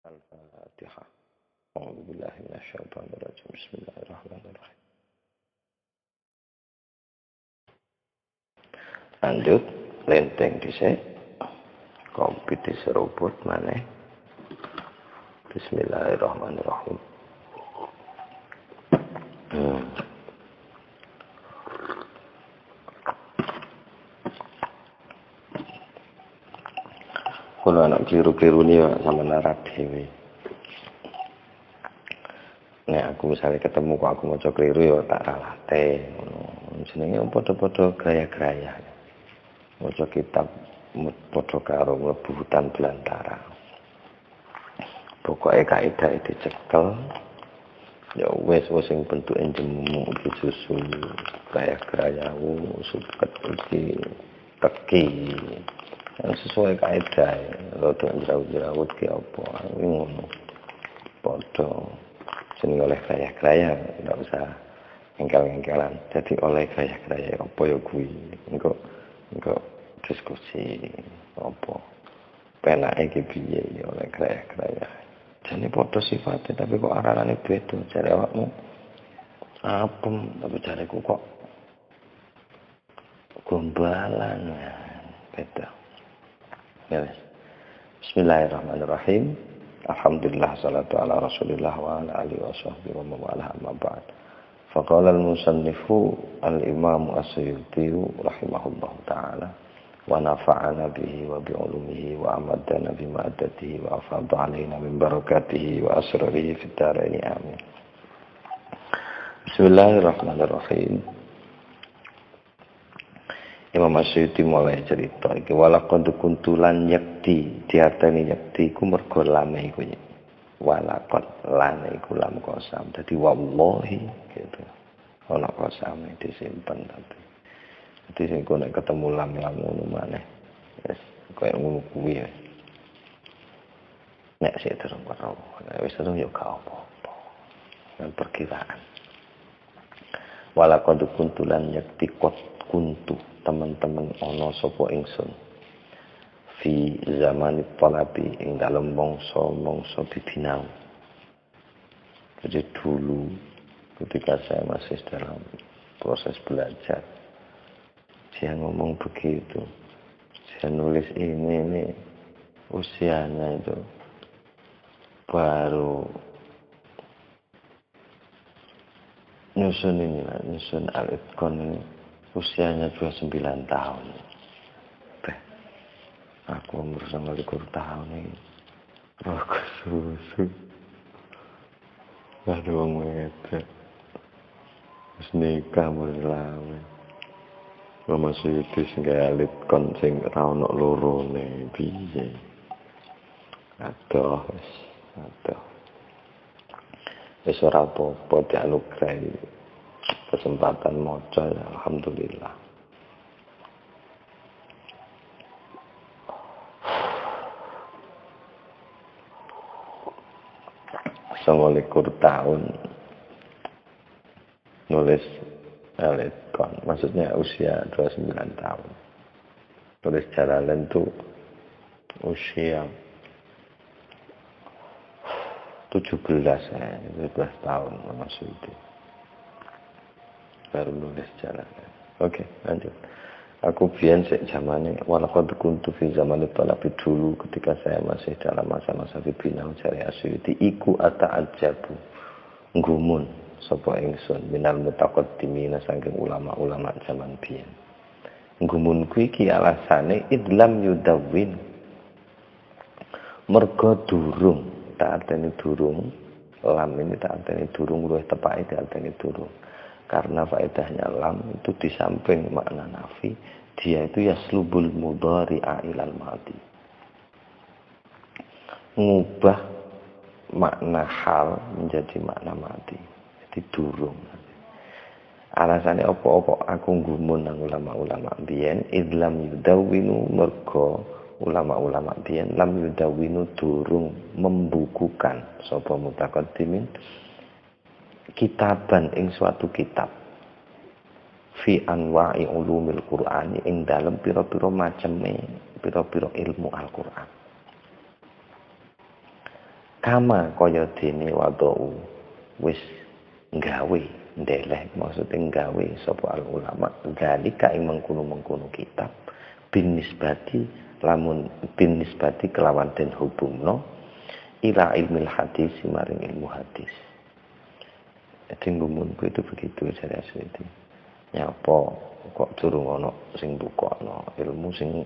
Al-Fatihah. A'udzubillahi minasyaitonirrajim. Bismillahirrahmanirrahim. Lanjut, lenteng dhisik. Kopi diseruput maneh. Bismillahirrahmanirrahim. Kalau anak keliru-keliru ini ya sama narat dewi. Nek aku misalnya ketemu kok aku mau keliru ya tak ralate. Jenenge padha-padha gaya-gaya. Maca kitab padha karo mlebu hutan belantara. Pokoke kaidah dicekel. Ya wis sing bentuke jemuk disusul gaya-gayamu suket iki teki. Yang sesuai kaidah rodok jerawut-jerawut ki apa ngono padha jeneng oleh gaya-gaya ndak usah engkel-engkelan jadi oleh gaya-gaya apa ya kuwi engko diskusi apa penake ki piye ya oleh gaya-gaya jane padha sifate tapi kok arane beda jare awakmu apem tapi jareku kok gombalan beda. Ya, Bismillahirrahmanirrahim. Alhamdulillah salatu ala Rasulillah wa ala alihi washabbihi wa man wala amma ba'd. Faqala al-musannifu al-Imam As-Suyuti rahimahullahu taala wa nafa'ana bihi wa bi ulumihi wa amadana bi ma'adatihi wa afadha alaina min barakatihi wa asrarihi fid dharain amin. Bismillahirrahmanirrahim. Imam Asy'uti mulai cerita iki walaqad kuntulan yakti diarteni yakti ku mergo lame iku walaqad lane iku lam kosam dadi wallahi gitu ana kosame disimpen tapi dadi sing nek ketemu lam ngono maneh wis koyo ngono kuwi ya nek sik terus karo wis terus yo gak apa-apa nang perkiraan walaqad kuntulan yakti kuntu teman-teman ana sapa ingsun fi zaman talabi ing dalem mangsa bibinau. Jadi dulu ketika saya masih dalam proses belajar dia ngomong begitu saya nulis ini usianya itu baru nyusun al-itqan ini usianya 29 tahun. Aku umur 29 tahun ini. Aku susu. Ada orang wedok. Terus nikah berlawe. Mama Suyuti sing alit kon sing ra ono lorone piye. Aduh. Wis ora apa-apa dianugerahi kesempatan maca ya alhamdulillah. Sengolikur tahun nulis elektron, maksudnya usia 29 tahun. Tulis Jalalain itu usia 17 tahun maksudnya. Baru nulis Jalalain. Oke, lanjut. Aku biyen sik zamane walaqad kuntu fi zaman talabi dulu ketika saya masih dalam masa-masa bibinau jare Asyuti iku ata'ajabu nggumun sapa ingsun minal mutaqaddimin saking ulama-ulama zaman biyen. Nggumun kuwi iki alasane idlam yudawwin mergo durung tak arteni durung lam ini tak arteni durung luwih tepake tak arteni durung. Karena faedahnya lam itu di samping makna nafi, dia itu yaslubul mudhari'a ilal madhi. Ngubah makna hal menjadi makna madhi. Jadi durung. Alasannya apa-apa aku nggumun nang ulama-ulama biyen idlam yudawwinu mergo ulama-ulama biyen lam yudawwinu durung membukukan sapa mutaqaddimin kitaban ing suatu kitab fi anwa'i ulumil Qur'ani ing dalem pira-pira maceme pira-pira ilmu Al-Qur'an. kama kaya dene wadau wis nggawe ndeleh maksudnya nggawe sapa al ulama zalika ing mengkono-mengkono kitab binisbati lamun binisbati kelawan den hubungno ila ilmil hadis maring ilmu hadis. Jadi gumunku itu begitu jadi asli. Nyapa kok durung ana sing bukakno ilmu sing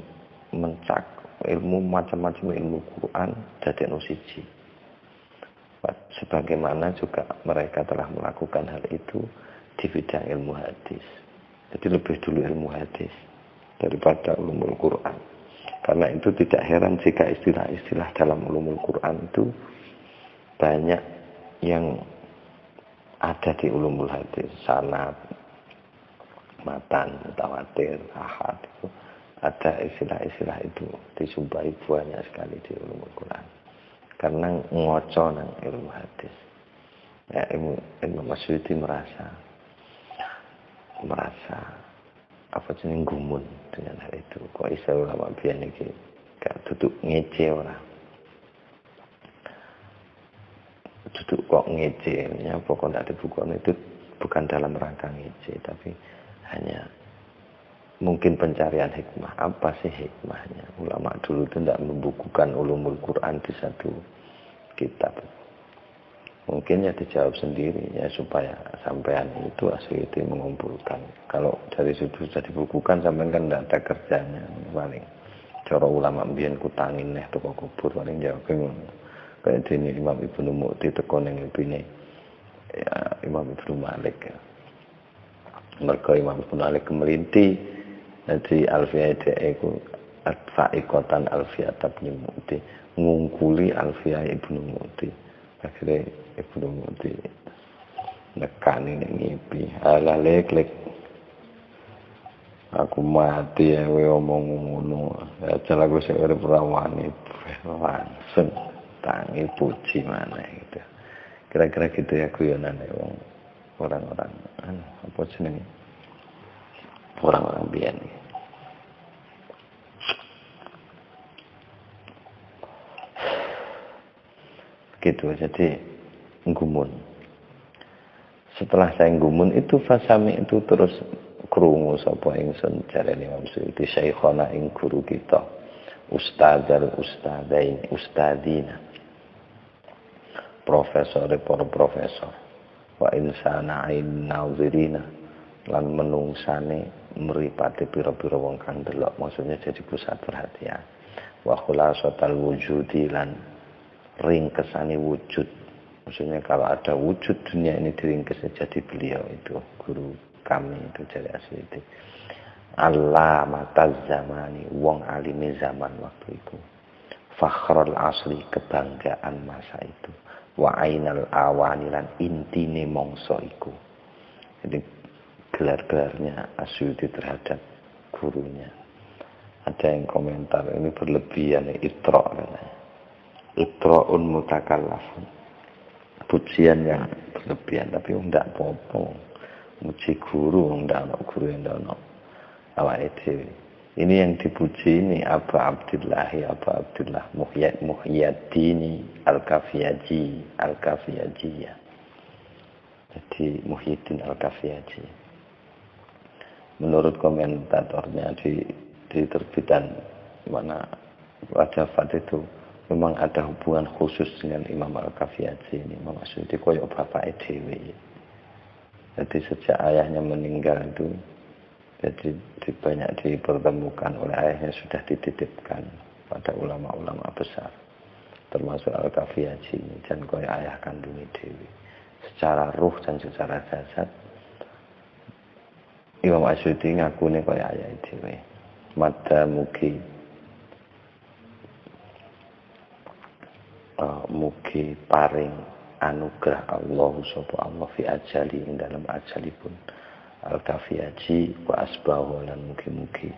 mencak ilmu macam-macam ilmu Quran dadekno siji. Sebagaimana juga mereka telah melakukan hal itu di bidang ilmu hadis. Jadi lebih dulu ilmu hadis daripada ulumul Quran. Karena itu tidak heran jika istilah-istilah dalam ulumul Quran itu banyak yang ada di ulumul hadis, sanad, matan, mutawatir, ahad itu ada istilah-istilah itu dijumpai banyak sekali di ulumul Quran. Karena ngoco nang ilmu hadis. Ya, ilmu Masyuti merasa apa jeneng gumun dengan hal itu. Kok iso ulama biyen iki gak duduk ngece ora. Duduk kok ngece, ya pokoknya ada buku itu bukan dalam rangka ngece, tapi hanya mungkin pencarian hikmah. Apa sih hikmahnya? Ulama dulu itu tidak membukukan ulumul Quran di satu kitab. Mungkin ya dijawab sendiri ya supaya sampean itu asli itu mengumpulkan. Kalau dari situ sudah dibukukan sampean kan tidak ada kerjanya paling. Cara ulama mbiyen kutangin neh toko kubur paling jawab kayak dene Imam Ibnu Mu'ti teko ning lepine ya Imam Ibnu Malik. Ya. Mergo Imam Ibnu Malik kemelinti jadi Alfiyah itu Fa'iqatan Alfiyah Ibnu Mu'ti ngungkuli Alfiyah Ibnu Mu'ti. Akhirnya Ibnu Mu'ti nekani ning ngipi ala lek aku mati ya we omong ngono ya jalaku sing urip rawani langsung tangi puji mana gitu kira-kira gitu ya guyonane wong orang-orang apa jenenge orang-orang biyen gitu jadi gumun. Setelah saya gumun itu fasami itu terus krungu sapa ingsun jarene Imam Suyuti syekhona ing guru kita ustadzal ustadina profesor para profesor wa insana ain nazirina lan menungsane mripate pira-pira wong kang delok maksudnya jadi pusat perhatian wa khulasatal wujudi lan ringkesane wujud. Maksudnya kalau ada wujud dunia ini diringkes jadi beliau itu guru kami itu jadi asli itu. Allah mataz zamani wong alimi zaman waktu itu. Fakhrul asri kebanggaan masa itu. Wa ainal awani lan intine mongso iku. Jadi gelar-gelarnya Asyuti terhadap gurunya. Ada yang komentar ini berlebihan itra katanya. Itra'un mutakallafun. Pujian yang berlebihan tapi ndak apa-apa. Muji guru ndak ana guru yang ndak ana awake dhewe. Ini yang dipuji ini Aba Abdullah Muhyiddin Al-Kafiyaji ya. Jadi Muhyiddin Al-Kafiyaji. Menurut komentatornya di terbitan mana wajafat itu memang ada hubungan khusus dengan Imam Al-Kafiyaji ini. Imam Asyuti koyok bapak dhewe. Jadi sejak ayahnya meninggal itu jadi banyak dipertemukan oleh ayahnya sudah dititipkan pada ulama-ulama besar. Termasuk Al-Kafiyaji ini dan koyok ayah kandungi dhewe. Secara ruh dan secara jasad Imam Asyuti ngakune koyok ayah dhewe. Mada mugi paring anugerah Allah sapa Allah fi ajali ing dalam ajalipun Al-Kafiyaji wa asbahu lan mugi-mugi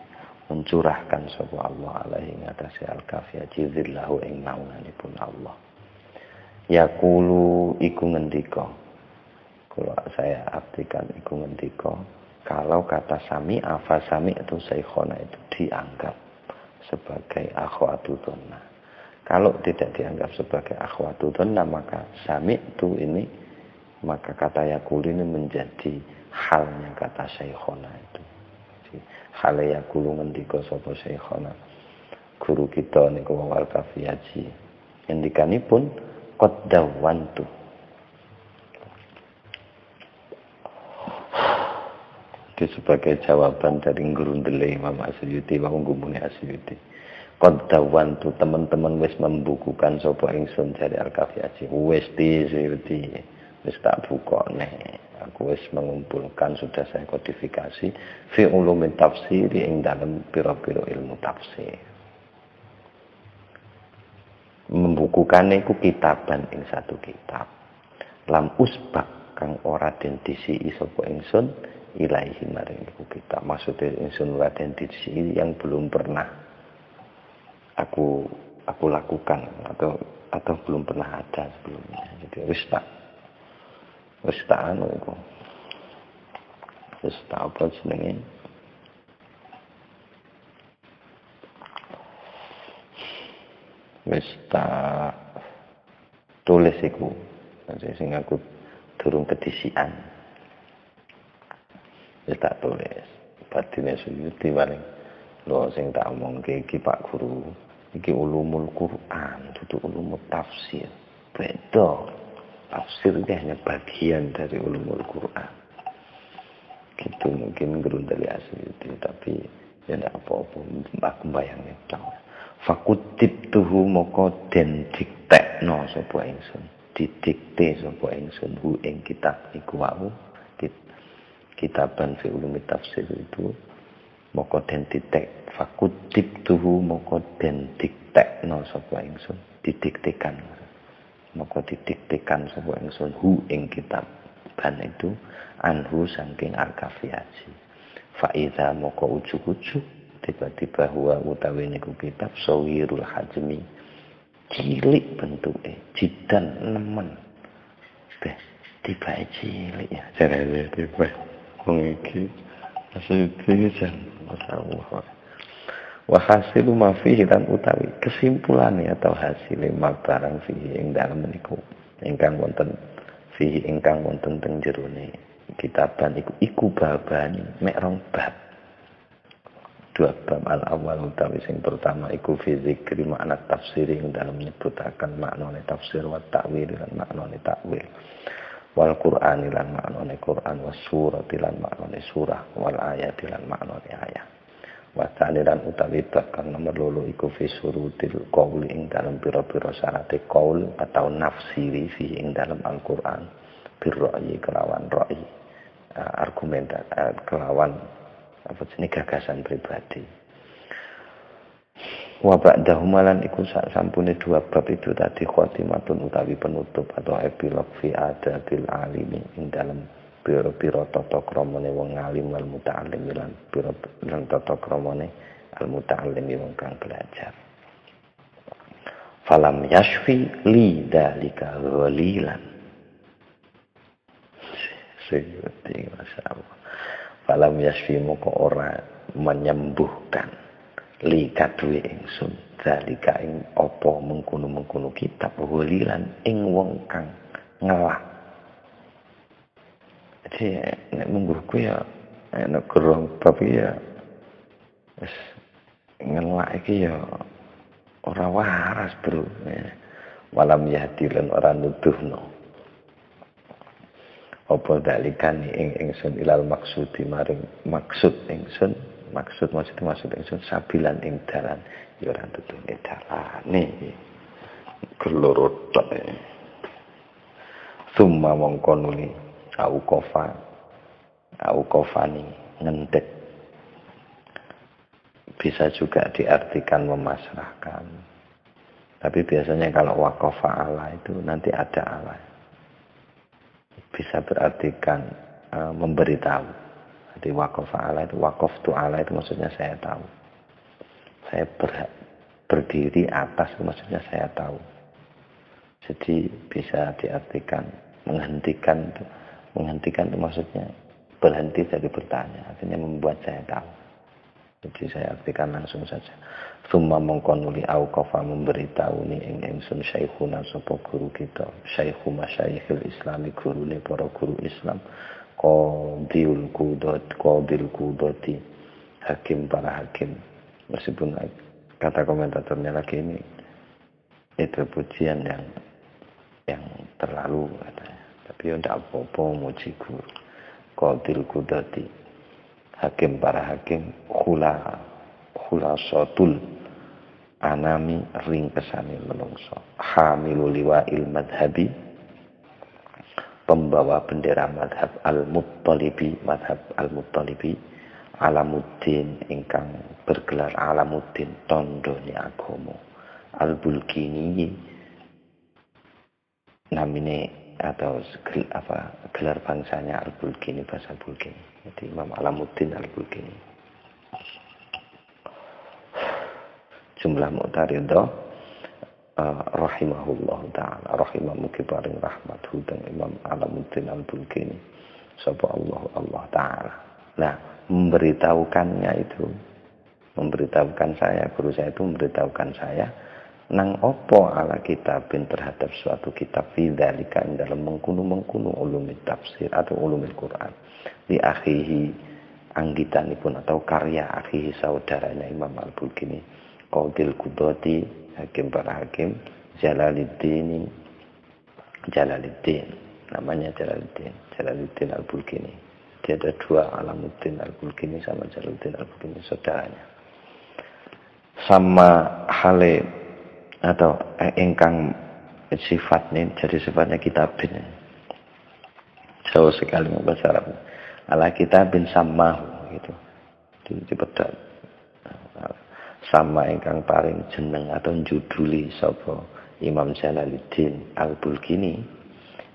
mencurahkan sapa Allah alaihi ngatasi Al-Kafiyaji zillahu ing naunganipun Allah. Yaqulu iku ngendika. Kalau saya artikan iku ngendika, kalau kata sami'a fa sami'tu saikhona itu dianggap sebagai akhwatu dhanna. Kalau tidak dianggap sebagai akhwatu dhanna, maka sami'tu ini, maka kata yakulu ini menjadi halnya kata syekhona itu. Hale yakulu ngendika sapa syekhona, guru kita niku wal kafiyaji. Ngendikanipun qad dawantu. Itu sebagai jawaban dari Grundele Imam Asyuti wa nggumune Asyuti. Qad dawantu, teman-teman wis membukukan sapa ingsun dari Al-Kafiyaji. Wis Asyuti. Wis tak bukone. Aku wis mengumpulkan, sudah saya kodifikasi fi ulumit tafsir ing dalam pira-pira ilmu tafsir. Membukukan iku kitaban ing satu kitab. Lam usbak kang ora den disiki sapa ingsun ilaihi maring iku kitab. Maksudnya ingsun ora den disiki yang belum pernah aku lakukan atau belum pernah ada sebelumnya. Jadi wis tak anu iku. Wis tak apa jenenge? Wis tak tulis iku. Sing aku durung kedisian. Wis tak tulis. Badine Suyuti paling lho sing tak omongke iki Pak Guru. Iki ulumul Quran, itu ulumul tafsir. Beda. Tafsir itu hanya bagian dari ulumul Quran. Gitu mungkin Grundele Asyuti, tapi ya tidak apa-apa, aku bayangin tau. Fakutibtuhu moko den diktekno sapa ingsun, didikte sapa ingsun hu ing kitab iku wau, kitaban fi ulumi tafsir itu moko den diktek, fakutibtuhu moko den diktekno sapa ingsun, didiktekan. Moko didiktekan sapa ingsun hu ing kitab ban itu anhu saking Al-Kafiyaji. Fa iza moko ujug-ujug tiba-tiba huwa utawi niku kitab sawirul hajmi, cilik bentuke, jidan nemen. Tiba cilik ya, jarane tiba wong iki asli jan masyaallah. Wa hasilu ma fihi lan utawi kesimpulane atau hasilé barang fihi ing dalem niku ingkang wonten fihi ingkang wonten teng jerone kitaban iku babane mek rong bab. Dua bab al-awwal utawi sing pertama iku fi zikri makna tafsir ing dalam nyebutaken maknane tafsir wa ta'wil lan maknane ta'wil. Wal Qur'an lan maknane Qur'an was surat lan maknane surah wal ayat lan maknane ayat. Wa ta'lilan utawi bab kang nomor 8 iku fi surutil qaul ing dalam pira-pira syarate qaul atau nafsiri fi ing dalam Al-Qur'an birra'yi kelawan ra'i argumen kelawan apa jenis gagasan pribadi. Wa ba'dahu malan iku sak sampune dua bab itu tadi khotimatun utawi penutup atau epilog fi adabil alimi ing dalam pira-pira tata kramane wong alim wal muta'allim lan pira-pira tata kramane al muta'allim wong kang belajar. Falam yashfi li dalika ghalilan. Seyuti masyaallah. Falam yashfi moko ora menyembuhkan li kadue ingsun dalika ing apa mengkono-mengkono kitab ghalilan ing wong kang ngelak. Jadi nek mungguhku ya nek gerong tapi ya wis ngelak iki ya ora waras, Bro. Walam yahdilan ora nuduhno. Apa dalikan ing ingsun ilal maksudi maring maksud ingsun, maksud ingsun sabilan ing dalan ya ora nuduhne dalane. Keloro tok. Summa mongko nuli au kofani ngendek, bisa juga diartikan memasrahkan, tapi biasanya kalau wakofa ala itu nanti ada ala, bisa berartikan memberitahu. Jadi wakofa ala itu, wakof tu ala itu maksudnya saya tahu, saya berdiri atas itu maksudnya saya tahu. Jadi bisa diartikan menghentikan itu maksudnya berhenti dari bertanya, artinya membuat saya tahu. Jadi saya artikan langsung saja. Summa mengkonuli auqafa memberitahu ni ing ingsun syekhuna sapa guru kita, syekhu masyayikhil islami gurune para guru Islam, qadil qudati, hakim para hakim. Meskipun kata komentatornya lagi ini itu pujian yang terlalu katanya. Tapi ya tidak apa-apa muji guru. Qadil qudati, hakim para hakim, khulasatul anami ringkesane menungso, hamilu liwa'il madhabi, pembawa bendera madhab al-muttalibi, madhab al-muttalibi, Alamuddin ingkang bergelar Alamuddin tondone agama, al-Bulkini namine atau gelar bangsanya al-Bulkini, bahasa Bulkini. Jadi Imam Alamuddin al-Bulkini. Jumlah mu'taridah rahimahullah ta'ala, rahimah mugi paring rahmat hudang Imam Alamuddin al-Bulkini sapa Allah ta'ala. Nah, memberitahukan saya, guru saya itu memberitahukan saya nang opo ala kitabin terhadap suatu kitab fidzalika dalam mengkunu ulumit tafsir atau ulumil Quran di akhihi anggitanipun atau karya akhihi saudaranya Imam Al-Bulkini Qadil Qudati, hakim para hakim, Jalaluddin, namanya Jalaluddin Al-Bulkini. Dia ada dua, Alamuddin Al-Bulkini sama Jalaluddin Al-Bulkini, saudaranya. Sama hale atau ingkang sifatnya, jadi sifatnya kitabin. Jauh sekali bahasa Arab. Ala kitabin samahu gitu. Di pedak. Sama ingkang paring jeneng atau juduli sapa Imam Jalaluddin Al-Bulkini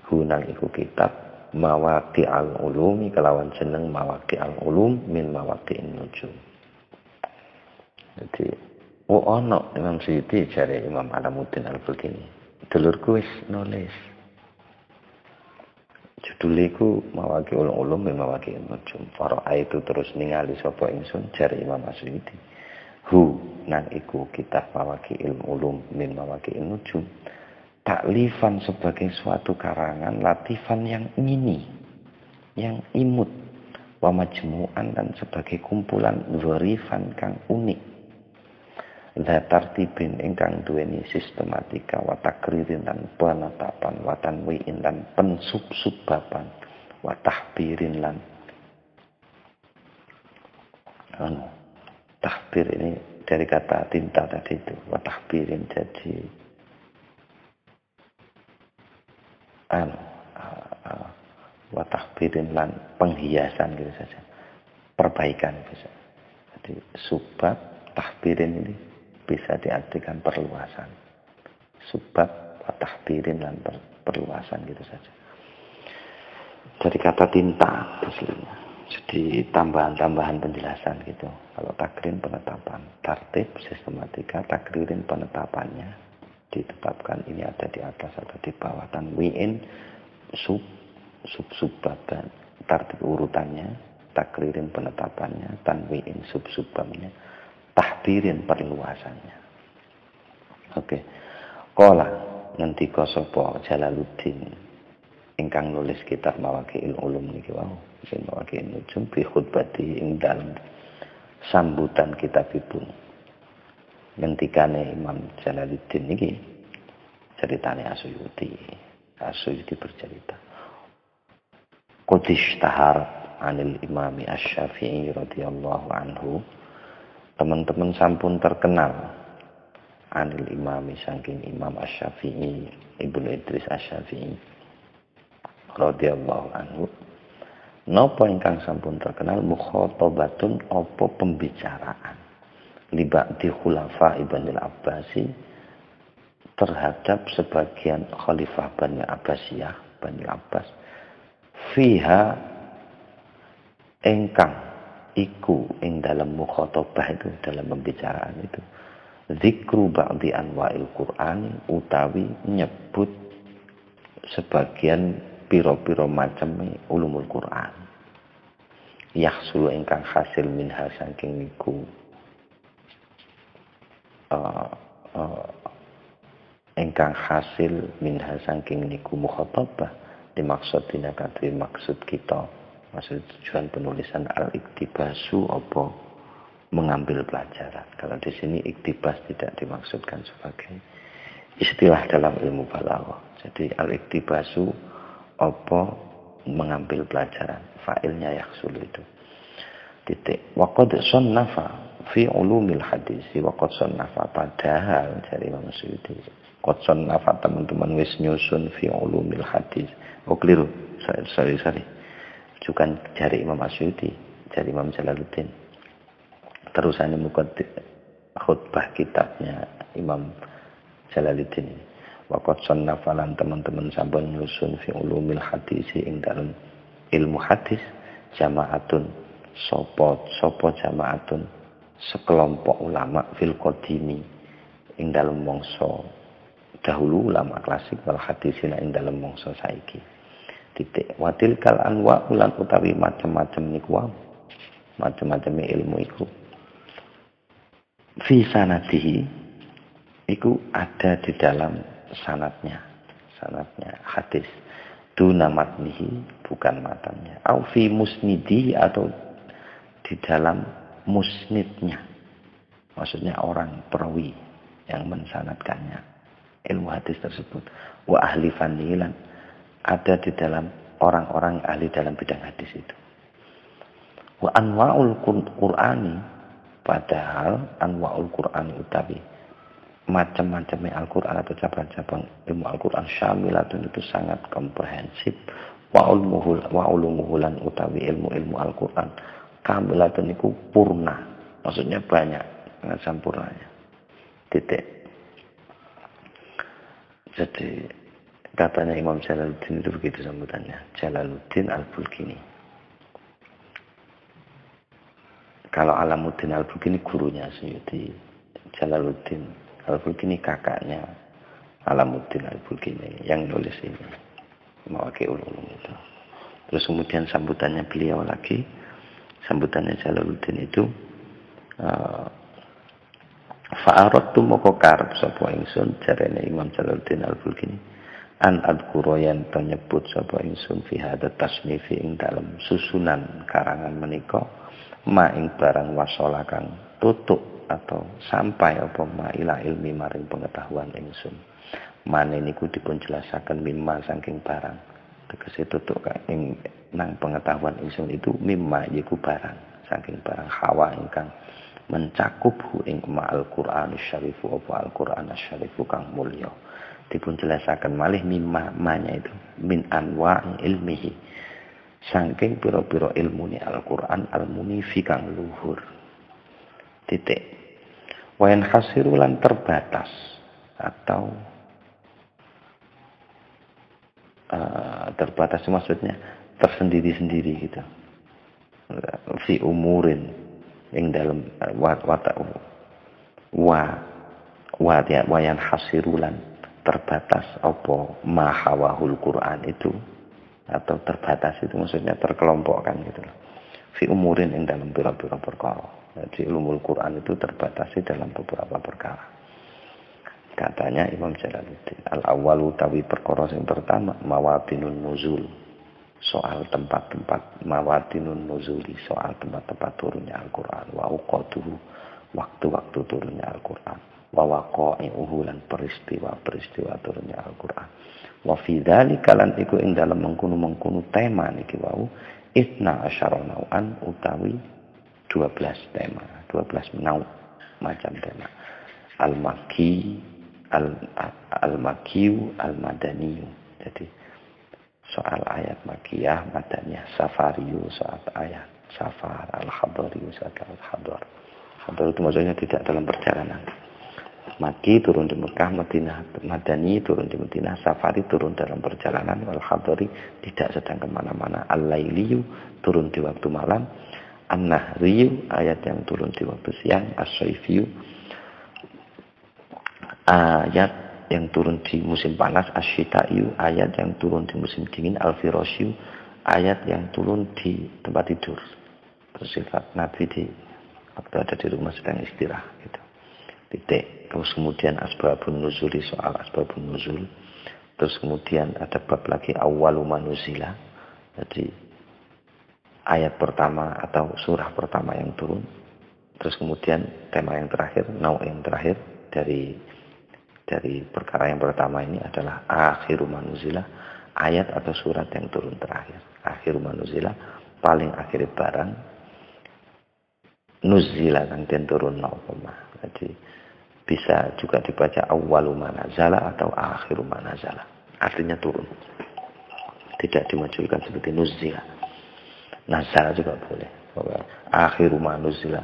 hunang iku kitab Mawaqi al-Ulumi kelawan jeneng Mawaqi al-Ulum min Mawaqi'in Nujum. Jadi ono Imam Suyuti jare Imam Alamuddin Al-Bulkini. Dulurku wis nulis. Juduliku Mawaqi al-Ulum min Mawaqi'in Nujum. Para itu terus ningali sapa ingsun jare Imam Suyuti. Nang iku kitab Mawaqi'il Ulum min Mawaqi'in Nujum, taklifan sebagai suatu karangan latifan yang ini, yang imut, wa majmu'an dan sebagai kumpulan dzarifan kang unik, dzatartibin ingkang duweni sistematika wa takririn dan penetapan wa tanwi'in dan pensub-subbaban wa tahbirin lan tahbir ini dari kata tinta tadi itu, wa tahbirin jadi wa tahbirin lan penghiasan gitu saja, perbaikan bisa. Jadi subbab tahbirin ini bisa diartikan perluasan. Subbab wa tahbirin lan perluasan gitu saja. Dari kata tinta aslinya. Jadi tambahan-tambahan penjelasan gitu. Kalau takrim penetapan, tartib sistematika, takririn penetapannya ditetapkan ini ada di atas atau di bawah, tanwiin sub-baban, tartib urutannya, takririn penetapannya, tanwiin sub-babnya, tahbirin perluasannya. Oke. Qala ngendika sapa Jalaluddin ingkang nulis kitab Mawaqi'il Ulum niki wau. Sing Mawaqi'in Nujum bi khutbati ing dalem sambutan kitabipun. Ngendikane Imam Jalaluddin niki ceritane Asyuyuti. Asyuyuti bercerita. Qudish tahar anil Imami Asy-Syafi'i radhiyallahu anhu. Teman-teman sampun terkenal anil Imami saking Imam Asy-Syafi'i, Ibnu Idris Asy-Syafi'i radhiyallahu anhu. Napa ingkang sampun terkenal mukhatabatun apa pembicaraan liba'di khulafa Ibnul Abbasi terhadap sebagian khalifah Bani Abbasiyah, Bani Abbas fiha ingkang iku ing dalam mukhatabah itu, dalam pembicaraan itu zikru ba'di anwa'il Qur'an utawi nyebut sebagian piro-piro macam ulumul Quran. yahsulu ingkang hasil minha saking niku ingkang hasil minha saking niku mukhatabah dimaksudina kadri maksud kita, maksud tujuan penulisan al-iktibasu apa mengambil pelajaran. Kalau di sini iktibas tidak dimaksudkan sebagai istilah dalam ilmu balaghah. Jadi al-iktibasu apa mengambil pelajaran, fa'ilnya yahsul itu. Titik. Wa qad sannafa fi ulumil hadis wa qad sannafa, padahal dari Imam Suyuti qad sannafa teman-teman wis nyusun fi ulumil hadis. Oh keliru. Sorry. Bukan dari Imam Suyuti, dari Imam Jalaluddin. Terusannya muqaddimah khutbah kitabnya Imam Jalaluddin. Wa qad sannafa lan teman-teman sampun nyusun fi ulumil hadis ing dalem ilmu hadis jama'atun sopo jamaatun sekelompok ulama fil qadimi ing dalem mangsa dahulu ulama klasik wal hadisina ing dalem mangsa saiki. Titik watil kal anwa ulan utawi macam-macam niku wae macam-macam ilmu iku fi sanadihi iku ada di dalam sanadnya hadis duna matnihi bukan matanya au fi musnidi atau di dalam musnidnya, maksudnya orang perawi yang mensanadkannya ilmu hadis tersebut. Wa ahli fanilan ada di dalam orang-orang ahli dalam bidang hadis itu. Wa anwa'ul Qur'ani, padahal anwa'ul Qur'ani utawi macam-macamnya Al-Quran atau cabang-cabang ilmu Al-Quran syamilatun itu sangat komprehensif. Wa ulumuhulan utawi ilmu-ilmu Al-Quran kamilatun itu purna, maksudnya banyak, sangat sempurnanya. Titik. Jadi katanya Imam Jalaluddin itu begitu sambutannya, Jalaluddin Al-Bulkini. Kalau Alamuddin Al-Bulkini gurunya Suyuti, Jalaluddin Al-Bulkini kakaknya Alamuddin Al-Bulkini yang nulis ini Mawaqi'ul Ulum itu. Terus kemudian sambutannya beliau lagi, sambutannya Jalaluddin itu fa'aradtu moko karep sapa ingsun jarene Imam Jalaluddin Al-Bulkini an adkura yen nyebut sapa ingsun fi hadza tasnifi ing dalem susunan karangan menika ma ing barang wasala kang tutuk atau sampai apa ma ila ilmi maring pengetahuan ingsun. Mane niku dipun jelasaken mimma saking barang. Tegese tutuk ing nang pengetahuan ingsun itu mimma yiku barang saking barang hawa ingkang mencakup ing Al-Qur'an Syarifu apa Al-Qur'an Syarifu kang mulya. Dipun jelasaken malih mimma manya itu min anwa' ilmihi. Saking pira-pira ilmune Al-Qur'an al-munifi kang luhur. Titik. Wayan hasirulan terbatas atau terbatas maksudnya tersendiri-sendiri gitu. Fi umurin yang dalam wayan hasirulan terbatas apa mahawahul Quran itu atau terbatas itu maksudnya terkelompokkan gitu loh. Fi umurin yang dalam pira-pira perkara. Jadi ulumul Quran itu terbatasi dalam beberapa perkara. Katanya Imam Jalaluddin, al-awwalu tawi perkara yang pertama mawadinun nuzul, soal tempat-tempat mawadinun nuzuli, soal tempat-tempat turunnya Al-Qur'an, wa uqatuhu, waktu-waktu turunnya Al-Qur'an, wa waqa'i'uhu lan peristiwa-peristiwa turunnya Al-Qur'an. Wa fi dzalika lan iku ing dalem mengkono-mengkono tema niki wau 12 nau'an utawi 12 tema, 12 macam tema. Al-Makki, Al-Makkiyu, Al-Madaniyu. Jadi soal ayat Makkiyah, Madaniyah, Safariyu, soal ayat Safar, Al-Hadariyu, soal Al-Hadar. Hadar itu maksudnya tidak dalam perjalanan. Makki turun di Mekah, Madinah, Madani turun di Madinah, Safari turun dalam perjalanan, Al-Hadari tidak sedang kemana-mana, Al-Lailiyu turun di waktu malam, An-Nahriyu ayat yang turun di waktu siang, As-Sayfiyu ayat yang turun di musim panas, Asyitaiyu ayat yang turun di musim dingin, Al-Firasyu ayat yang turun di tempat tidur. bersifat Nabi di waktu ada di rumah sedang istirahat gitu. Titik. Terus kemudian asbabun nuzul, soal asbabun nuzul. Terus kemudian ada bab lagi awwalu manuzila. Jadi ayat pertama atau surah pertama yang turun. Terus kemudian tema yang terakhir, yang terakhir dari perkara yang pertama ini adalah akhiru manuzila, ayat atau surat yang turun terakhir. Akhiru manuzila, paling akhir barang, nuzila kang den turun naupama. Jadi bisa juga dibaca awwalu manazala atau akhiru manazala. Artinya turun. Tidak dimajukan seperti nuzila. Nazala juga boleh. Akhiru manuzila,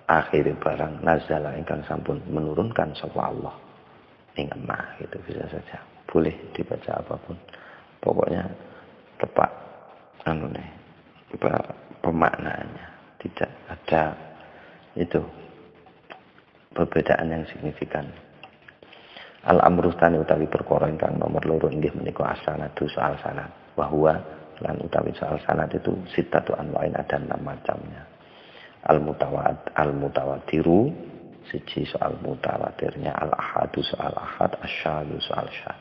akhir barang nazala ingkang sampun menurunkan sapa Allah. Ing emah gitu bisa saja. Boleh dibaca apapun. Pokoknya tepat pemaknaannya. Tidak ada itu perbedaan yang signifikan. Al-amru tsani utawi perkara ingkang nomor loro inggih menika as-sanadu soal sanad. Bahwa lan utawi soal sanad itu sitatu anwa'in ada 6 macamnya. Al-mutawatiru siji soal mutawatirnya, al-ahadu soal ahad, asyadu soal syad.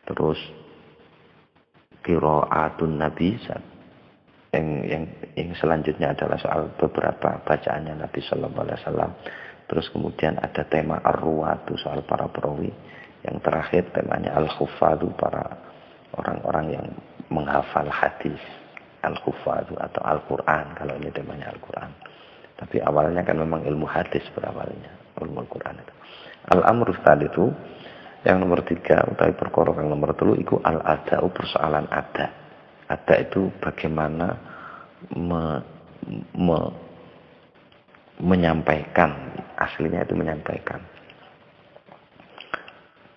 Terus qiraatun nabi yang selanjutnya adalah soal beberapa bacaannya Nabi Sallallahu Alaihi Wasallam. Terus kemudian ada tema ar-ruwatu soal para perawi. Yang terakhir temanya al-khufadu, para orang-orang yang menghafal hadis, al-khufadu atau Al-Quran, kalau ini temanya Al-Quran. Tapi awalnya kan memang ilmu hadis berawalnya, ilmu Al-Quran itu. Al-amru tadi itu yang nomor 3 utawi perkara kang nomor 3 iku al-ada'u, persoalan ada. Ada itu bagaimana menyampaikan, aslinya itu menyampaikan.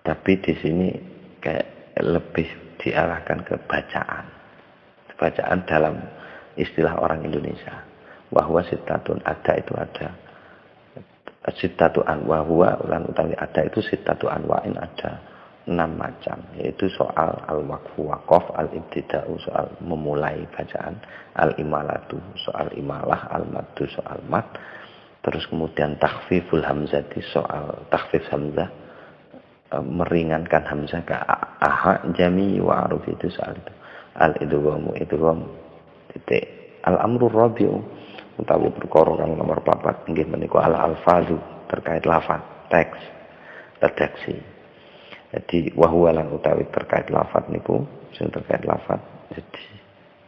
Tapi di sini kayak lebih diarahkan ke bacaan. Bacaan dalam istilah orang Indonesia. Bahwa sitatun ada itu ada. Sitatu anwa huwa ulan utawi ada itu sitatu anwa'in ada 6 macam, yaitu soal al-waqfu waqaf, al-ibtida'u soal memulai bacaan, al-imalatu soal imalah, al-maddu soal mad, terus kemudian takhfiful hamzati soal takhfif hamzah, meringankan hamzah ke aha jami wa aruf itu soal itu, al-idghamu idgham titik, al-amru rabi'u utawi perkara kang nomor 4 inggih menika al-alfazu terkait lafaz, teks, redaksi. Jadi wahwa lan utawi terkait lafaz niku, sing terkait lafaz. Jadi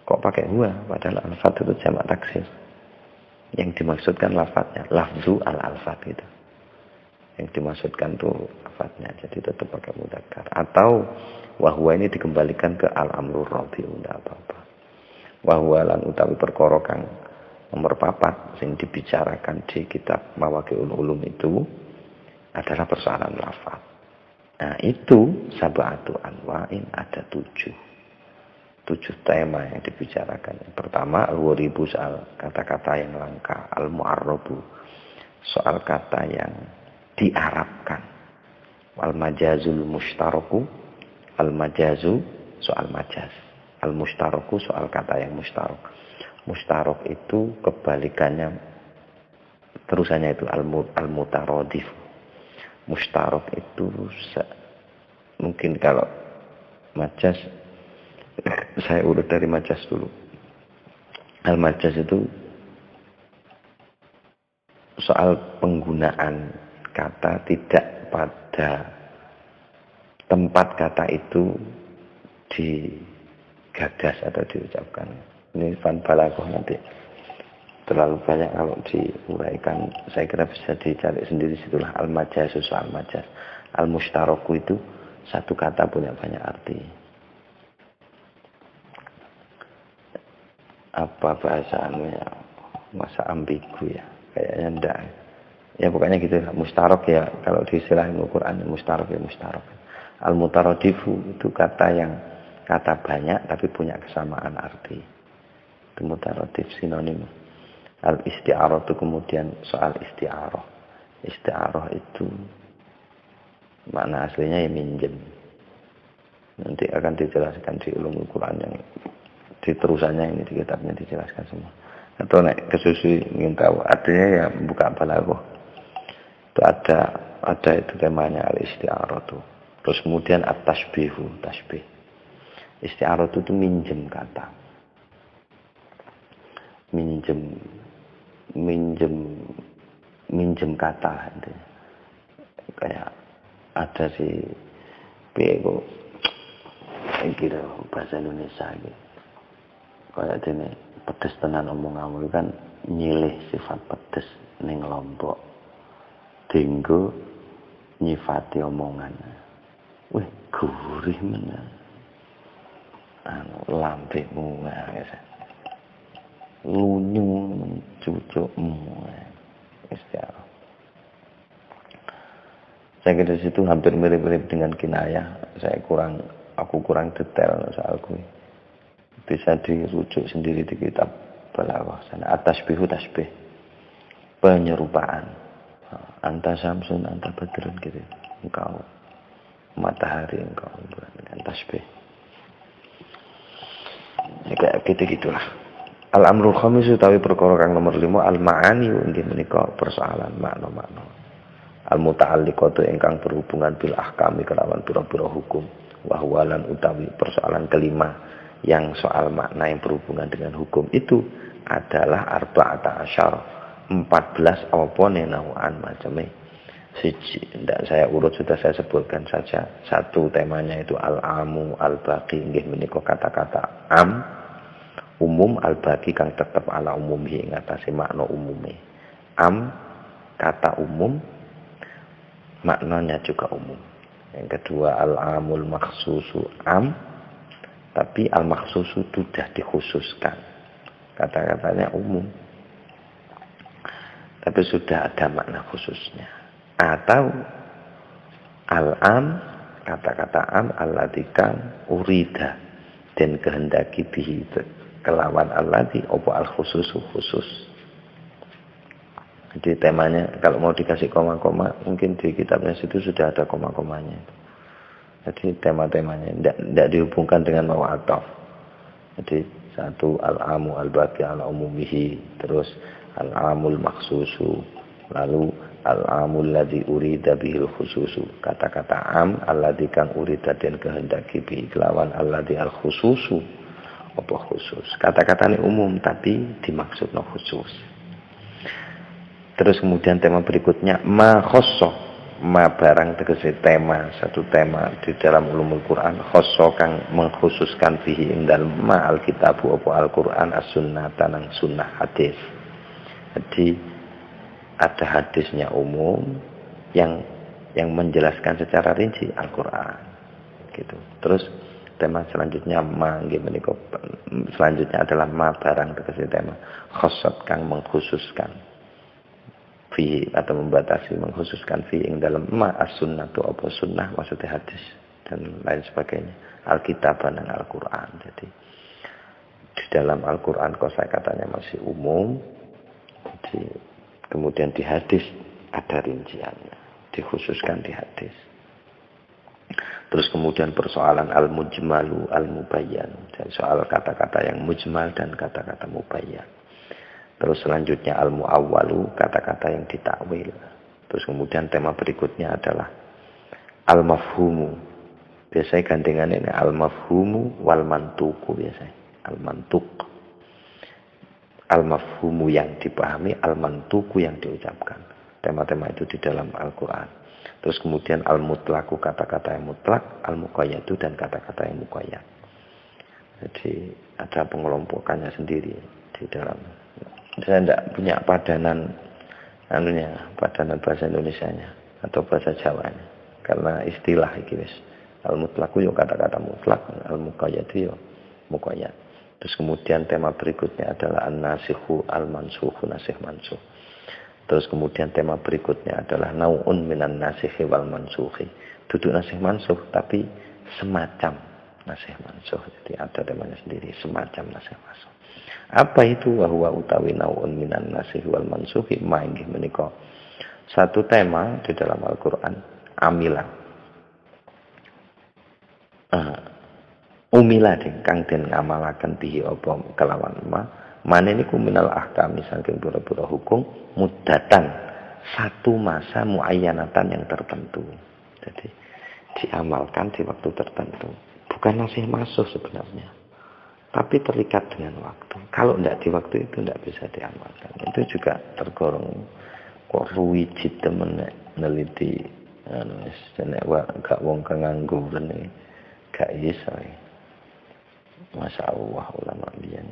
kok pakai huwa padahal alfaz itu jamak taksir. Yang dimaksudkan lafaznya, lafzu al-alfaz gitu. Yang dimaksudkan tuh lafaznya, jadi tetap pakai mudzakkar. Atau wahwa ini dikembalikan ke al-amrur rabi'u, ndak apa-apa. Wahwa lan utawi perkara kang nomor 4 sing dibicarakan di kitab Mawaqi'ul Ulum itu adalah persoalan lafaz. Nah itu sab'atu anwa'in, ada 7 tema yang dibicarakan. Yang pertama al-waribu soal kata-kata yang langka, al-mu'arrabu soal kata yang diarabkan, al-majazul mushtaraku, al-majazu soal majaz, al-mushtaraku soal kata yang mushtarak. Mushtarak itu kebalikannya, terusannya itu al-mutaradif. Mushtarak itu mungkin kalau majaz, saya urut dari majaz dulu. Al-majaz itu soal penggunaan kata tidak pada tempat kata itu digagas atau diucapkan. Ini fan balaghah nanti terlalu banyak kalau diuraikan, saya kira bisa dicari sendiri. Situlah al-majaz soal majaz. Al-mushtaraku itu satu kata punya banyak arti. Apa bahasaannya ya? Masa ambigu ya? Kayaknya enggak. Ya pokoknya gitu. Mustarak ya, kalau di istilah ilmu Quran mustarak ya mustarak. Al-mutaradifu itu kata banyak tapi punya kesamaan arti. Itu mutaradif, sinonim. Al-isti'arah itu kemudian soal isti'arah. Isti'arah itu makna aslinya ya minjem. Nanti akan dijelaskan di ulumul Quran yang di terusannya ini, di kitabnya dijelaskan semua. Atau nek kesusui ingin tahu artinya ya buka balaghah. Itu ada itu temanya al-isti'aratu. Terus kemudian at-tasbihu, tasbih. Isti'aratu itu minjem kata. Minjem kata itu. Kayak ada si Bego kira bahasa Indonesia gitu. Kayak dene pedes tenan omong-omong kan nyilih sifat pedes ning lombok. Dinggo nyifati omongan. Wih, gurih men. Lambemu ya. Lunyu cucukmu. Istiarah. Saya kira situ hampir mirip-mirip dengan kinayah. Aku kurang detail soal gue. Bisa dirujuk sendiri di kitab balaghah sana. At-tasbihu tasbih. Penyerupaan. Anta Samsun, anta Badrun gitu. Engkau matahari, engkau bulan dengan tasbih. Ya, kayak gitu-gitulah. Al-amrul khamis utawi perkara kang nomor 5 al-ma'ani inggih menika persoalan makna-makna. Al-muta'alliqatu ingkang berhubungan bil ahkami kelawan pira-pira hukum. Wa huwa lan utawi persoalan kelima yang soal makna yang berhubungan dengan hukum itu adalah arba'ata asyar 14 apa nenauan macamnya. Tidak saya urut sudah saya sebutkan saja. Satu temanya itu al-amu al-baqi inggih menika kata-kata am umum al-baqi kang tetep ala umumih ing atase makna umume. Am kata umum maknanya juga umum. Yang kedua al-amul makhsusu am tapi al-makhsusu sudah dikhususkan. Kata-katanya umum. Tapi sudah ada makna khususnya. Atau al-am kata-kata am alladzika urida dan kehendaki bihi kelawan alladzi apa al-khususu khusus. Jadi temanya kalau mau dikasih koma-koma mungkin di kitabnya situ sudah ada koma-komanya. Jadi tema-temanya tidak dihubungkan dengan mawa'ataf. Jadi satu al-amu al-baqi ala umumihi, terus al-amul maksusu, lalu al-amul ladzi urida bihil khususu. Kata-kata am alladzi kang urida den kehendaki bihi kelawan alladzi al-khususu. Apa khusus? Kata-katanya umum tapi dimaksudna khusus. Terus kemudian tema berikutnya ma khosso, ma barang tegese tema, satu tema di dalam ulumul Quran khosso kang mengkhususkan bihi indal ma alkitabu apa Al-Quran as-sunnah tanang sunnah hadis. Jadi ada hadisnya umum yang menjelaskan secara rinci Al-Quran gitu. Terus tema selanjutnya selanjutnya adalah ma barang tegese tema khossot kang mengkhususkan fi atau membatasi mengkhususkan fi ing dalam ma as-sunnah tu apa sunnah maksudnya hadis dan lain sebagainya Alkitab dan Al-Quran. Jadi di dalam Al-Quran kosakatanya masih umum. Jadi kemudian di hadis ada rinciannya, dikhususkan di hadis. Terus kemudian persoalan al-mujmalu al-mubayyan, jadi soal kata-kata yang mujmal dan kata-kata mubayyan. Terus selanjutnya al-mu'awwalu, kata-kata yang ditakwil. Terus kemudian tema berikutnya adalah al-mafhumu. Biasanya gandengannya ini al-mafhumu wal mantuku biasanya. Al-mantuk. Al-mafhumu yang dipahami, al-mantuku yang diucapkan. Tema-tema itu di dalam Al-Quran. Terus kemudian al-mutlaku, kata-kata yang mutlak, al-muqayyadu dan kata-kata yang muqayyad. Jadi ada pengelompokannya sendiri di dalam. Saya tidak punya padanan bahasa Indonesianya atau bahasa Jawanya. Karena istilah iki wis. Al-mutlaku yo kata-kata mutlak, al-muqayyadu yo muqayyad. Terus kemudian tema berikutnya adalah an-nasikhu al-mansukhu nasih mansukh. Terus kemudian tema berikutnya adalah nau'un minan nasikhi wal mansukhi. Duduk nasih mansukh tapi semacam nasih mansukh. Jadi ada temanya sendiri semacam nasih mansukh. Apa itu wahwa utawi nau'un minan nasikhi wal mansukhi maingih menika satu tema di dalam Al-Qur'an amilah. Umila kang den ngamalaken bihi apa kelawan ma Mana ini minal ahkami saking pura-pura hukum muddatan satu masa muayyanatan yang tertentu. Jadi diamalkan di waktu tertentu. Bukan masih masuk sebenarnya. Tapi terikat dengan waktu. Kalau tidak di waktu itu tidak bisa diamalkan. Itu juga tergolong kok ruwijit temen neliti nek gak wong kangangguran gak iso. Masya Allah ulama biyen.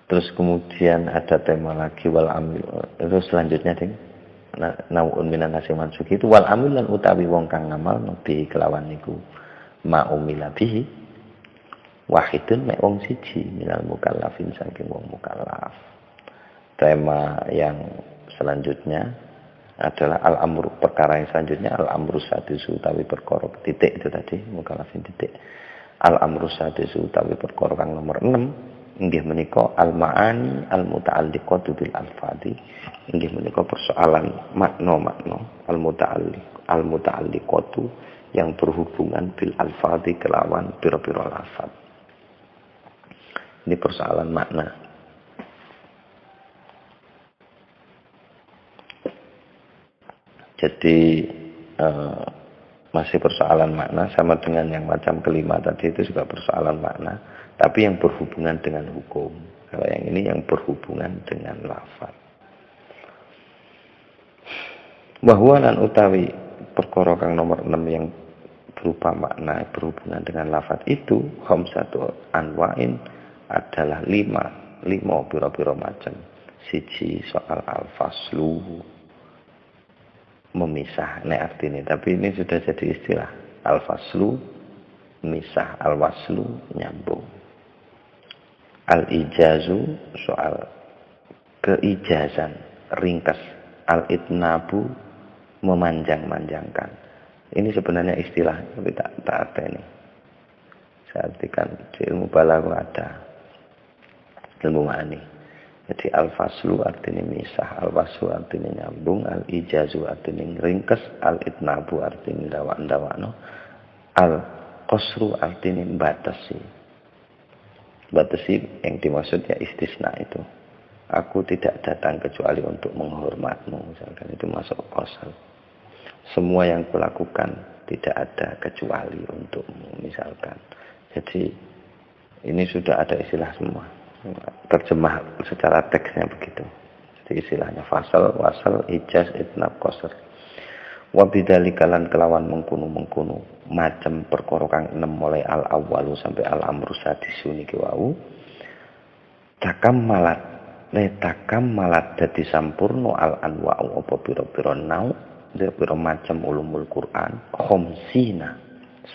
Terus kemudian ada tema lagi wal amil. Itu selanjutnya ding. Nau'un minan nasi mansuki itu wal amil lan utawi wong kang ngamal nabi kelawan niku ma'umila bihi wahidun mek wong siji minal mukallafin saking wong mukallaf. Tema yang selanjutnya adalah al-amru, perkara yang selanjutnya al-amru sadisu utawi perkara titik itu tadi mukallafin titik. Al-amru sadisu utawi perkara kang nomor 6 inggih menika al-ma'ani al-muta'alliqatu bil alfadi. Inggih menika persoalan makna-makna al-muta'alliqatu yang berhubungan bil alfadi kelawan pira-pira lafaz. Ini persoalan makna. Jadi masih persoalan makna sama dengan yang macam kelima tadi itu juga persoalan makna, tapi yang berhubungan dengan hukum. Kalau yang ini yang berhubungan dengan lafaz. Bahwa lan utawi perkara kang nomor 6 yang berupa makna berhubungan dengan lafaz itu khamsatu anwa'in adalah 5 pira-pira macam. Siji soal al-faslu memisah nek artine, tapi ini sudah jadi istilah. Al-faslu misah, al-waslu nyambung. Al-ijazu soal keijazan, ringkas. Al-itnabu memanjang-manjangkan. Ini sebenarnya istilah, tapi tak ada ini. Saya artikan di ilmu balaghah ada, ilmu ma'ani. Jadi al-faslu artinya misah, al-waslu artinya nyambung, al-ijazu artinya ringkas, al-itnabu artinya ndawak-ndawakno, al-qasru artinya batasi. Batasi yang dimaksud ya istisna itu. Aku tidak datang kecuali untuk menghormatmu, misalkan itu masuk qasr. Semua yang kulakukan tidak ada kecuali untukmu, misalkan. Jadi ini sudah ada istilah semua. Terjemah secara teksnya begitu. Jadi istilahnya fasal, wasal, ijaz, itnab, qasr. Wa bidzalika lan kelawan mengkono-mengkono macam perkara kang 6 mulai al-awwalu sampai al-amru sadisu niki wau. Takam malat dadi sampurno al-anwa'u apa pira-pira nau, pira-pira macam ulumul Quran, khamsina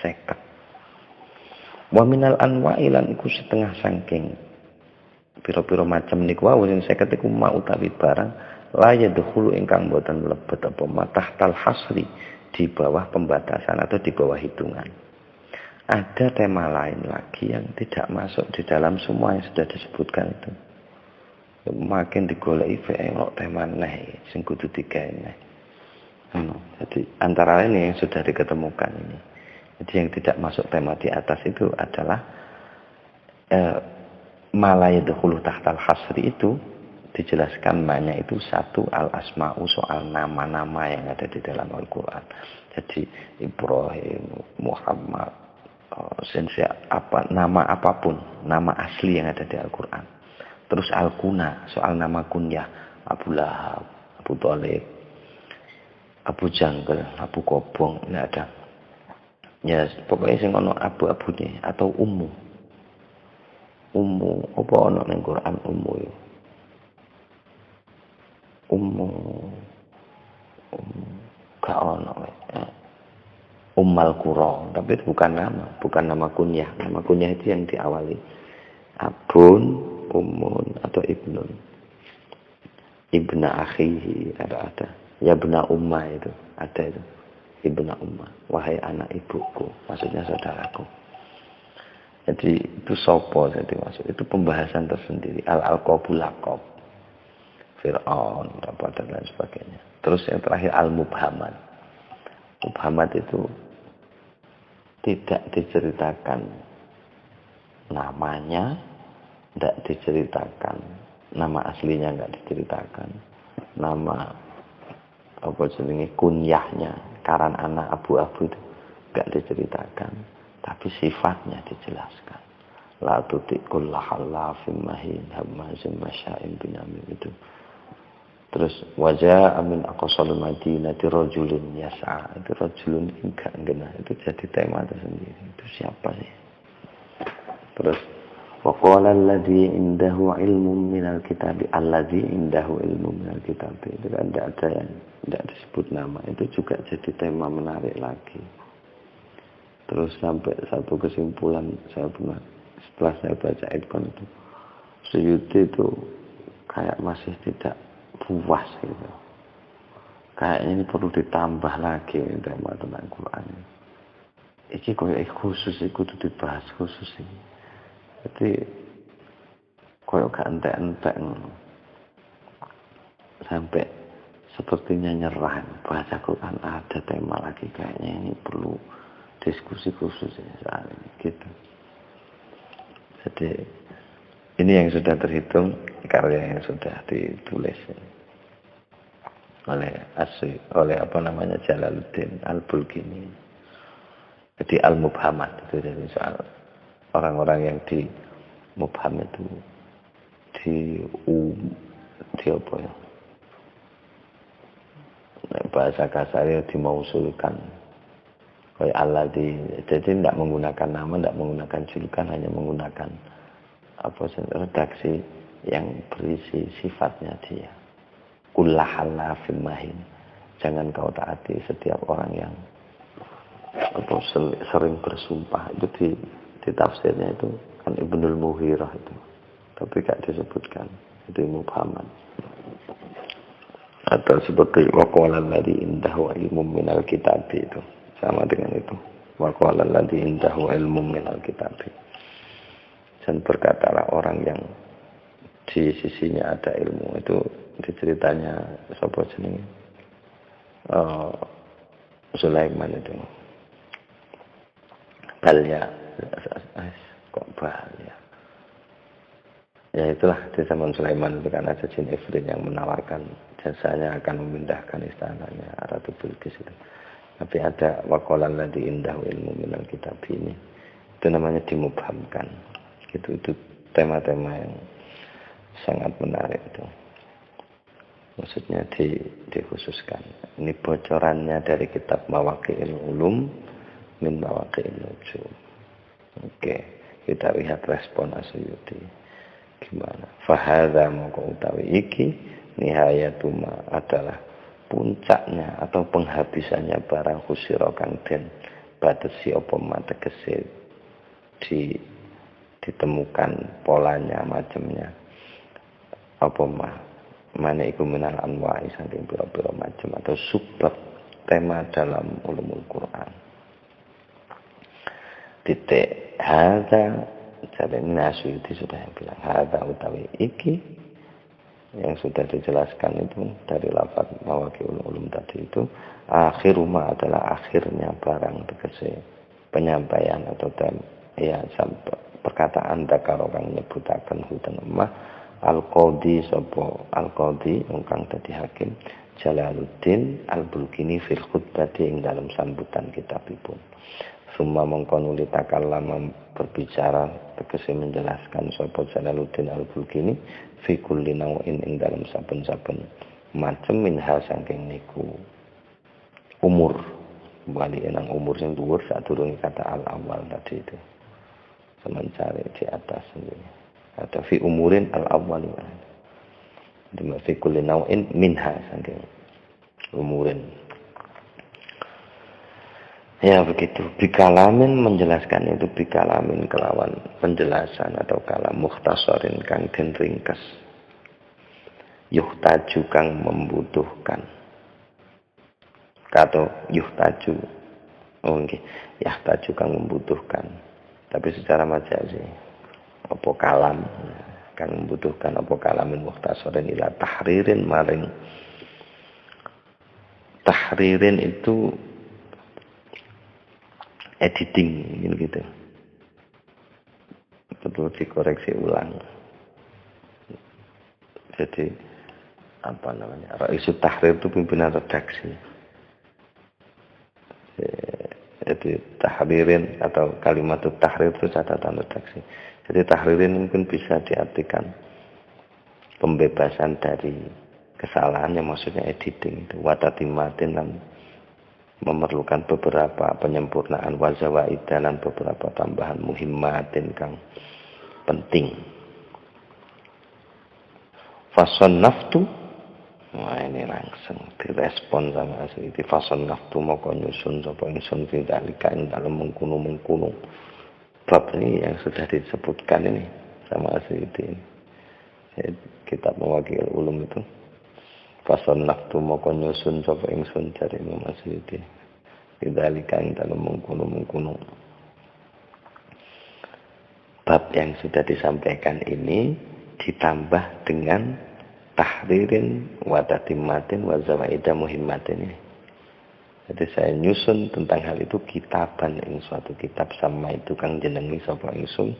50. Wa minal anwa'i lan iku setengah saking pira-pira macam niku wau sing 50 iku mau utawi barang la yadkhulu ingkang boten mlebet apa matahtal hasri di bawah pembatasan atau di bawah hitungan. Ada tema lain lagi yang tidak masuk di dalam semua yang sudah disebutkan itu. Makin digoleki ono tema neh sing kudu digawe. Jadi antara lain yang sudah diketemukan ini. Jadi yang tidak masuk tema di atas itu adalah malayadkhulu tahtal hasri itu dijelaskan maknanya itu satu al-asma'u soal nama-nama yang ada di dalam Al-Qur'an. Jadi Ibrahim, Muhammad, nama apapun, nama asli yang ada di Al-Qur'an. Terus al-kuna soal nama kunyah, Abu Lahab, Abu Thalib, Abu Janggal, Abu Kobong, enggak ada. Ya pokoknya sing ono abu-abune atau ummu. Ummu apa ono ning Quran ummu yo. Ummu gak ono. Ummal Qura, tapi itu bukan nama kunyah. Nama kunyah itu yang diawali abun, ummun atau ibnun. Ibna akhihi ada. Ya ibna ummah itu ada itu. Ibna ummah, wahai anak ibuku, maksudnya saudaraku. Jadi itu sopo jadi maksud. Itu pembahasan tersendiri. Al-alqabul laqab. Fir'aun, apa dan lain sebagainya. Terus yang terakhir al-mubhamat. Mubhamat itu tidak diceritakan namanya, tidak diceritakan, nama aslinya nggak diceritakan, nama apa jenenge kunyahnya, karan anak abu-abu itu nggak diceritakan, tapi sifatnya dijelaskan. La tuti kullahallafim mahin hamazim masya'in binamin itu. Terus wajah amin aqsal madinati rajulun yas'a. Itu rajulun enggak genah, itu jadi tema tersendiri. Itu siapa sih? Terus wa qala alladzi indahu ilmun minal kitab, alladzi indahu ilmun minal kitab. Itu kan tidak disebut nama. Itu juga jadi tema menarik lagi. Terus sampai satu kesimpulan saya pernah setelah saya baca ikon itu, Suyuti itu kayak masih tidak puas gitu. Kayaknya ini perlu ditambah lagi tema tentang Quran. Iki koyo khusus iku tuh dibahas khusus ini. Jadi koyo gak entek-entek ngono. Sampai sepertinya nyerah. Baca Quran ada tema lagi, kayaknya ini perlu diskusi khusus ya soal ini gitu. Jadi ini yang sudah terhitung, karya yang sudah ditulis oleh apa namanya Jalaluddin Al-Bulkini. Jadi Al-Mubhamat itu dari soal orang-orang yang di Mubham itu di apa ya? Bahasa kasarnya dimausulkan. Kayak jadi tidak menggunakan nama, tidak menggunakan julukan, hanya menggunakan redaksi yang berisi sifatnya dia. Kullahallafim mahin. Jangan kau taati setiap orang yang sering bersumpah. Itu di tafsirnya itu kan Ibnul Muhirah itu. Tapi gak disebutkan. Itu Mubhaman. Atau seperti waqala alladzi indahu ilmun minal kitab itu. Sama dengan itu. Wa qala alladzi indahu ilmun minal kitab. Dan berkatalah orang yang di sisinya ada ilmu. Itu diceritanya sapa jenenge? Sulaiman itu. Balya. Kok Balya? Ya itulah di zaman Sulaiman itu kan ada jin Ifrit yang menawarkan jasanya akan memindahkan istananya Ratu Bilqis itu. Tapi ada waqala alladzi indahu ilmu minal kitab ini. Itu namanya dimubhamkan. Itu tema-tema yang sangat menarik itu. Maksudnya dikhususkan. Ini bocorannya dari kitab Mawaqi'il Ulum min Mawaqi'il Nujum. Oke, kita lihat respon Asyuyuti. Gimana? Fahadha moko utawi iki nihayatuma adalah puncaknya atau penghabisannya barang khusira kang den batesi apa tegese ditemukan polanya macamnya apa mana iku minal anwa'i saking pira-pira macam atau subbab tema dalam ulumul Quran. Titik hadza jadi Asyuyuti sudah bilang hadza utawi iki yang sudah dijelaskan itu dari lafaz Mawaqi'ul Ulum tadi itu akhiruma adalah akhirnya barang tegese penyampaian atau perkataan dakaro kang nyebutaken hutan emas al-qadhi sapa al-qadhi ingkang dadi hakim Jalaluddin Al-Bulkini fil khutbati ing dalam sambutan kitabipun. Summa mongko nuli takallama berbicara tegese menjelaskan sapa Jalaluddin Al-Bulkini fi kulli nau'in ing dalam saben-saben macem minha saking niku umur bali nang umur sing dhuwur sadurunge kata al-awwal tadi itu. Semencari di atas sendiri. Ada fi umurin al-awwal. Demi fi kulli nau'in minha saking umurin. Ya begitu. Bikalamin menjelaskan itu bikalamin kelawan penjelasan atau kalam mukhtasarin kang den ringkes. Yuhtaju kang membutuhkan. Kata yuhtaju. Oh nggih, yahtaju kang membutuhkan. Tapi secara majazi apa kalam kang membutuhkan apa kalamin mukhtasarin ila tahririn maring tahririn itu editing gitu. Betul dikoreksi ulang. Jadi apa namanya? Raisut Tahrir itu pimpinan redaksi. Jadi tahririn atau kalimat tahrir itu catatan redaksi. Jadi tahririn mungkin bisa diartikan pembebasan dari kesalahan yang maksudnya editing itu watatimatin dan memerlukan beberapa penyempurnaan wazawaid dan beberapa tambahan muhimmatin kang penting. Fason naftu, nah ini langsung direspon sama Asyuti. Fason naftu mau nyusun sapa ingsun fidalika ing dalam mengkuno bab ini yang sudah disebutkan ini sama Asyuti. Kitab Mawakil Ulum itu. Fason naftu mau nyusun sapa ingsun dari Imam Asyuti. Fidalika ing dalam mengkuno. Bab yang sudah disampaikan ini ditambah dengan tahririn wa tatimmatin wa zawaidah muhimmatin ini. Jadi saya nyusun tentang hal itu kitaban ing suatu kitab sama itu kang jenengi sapa ingsun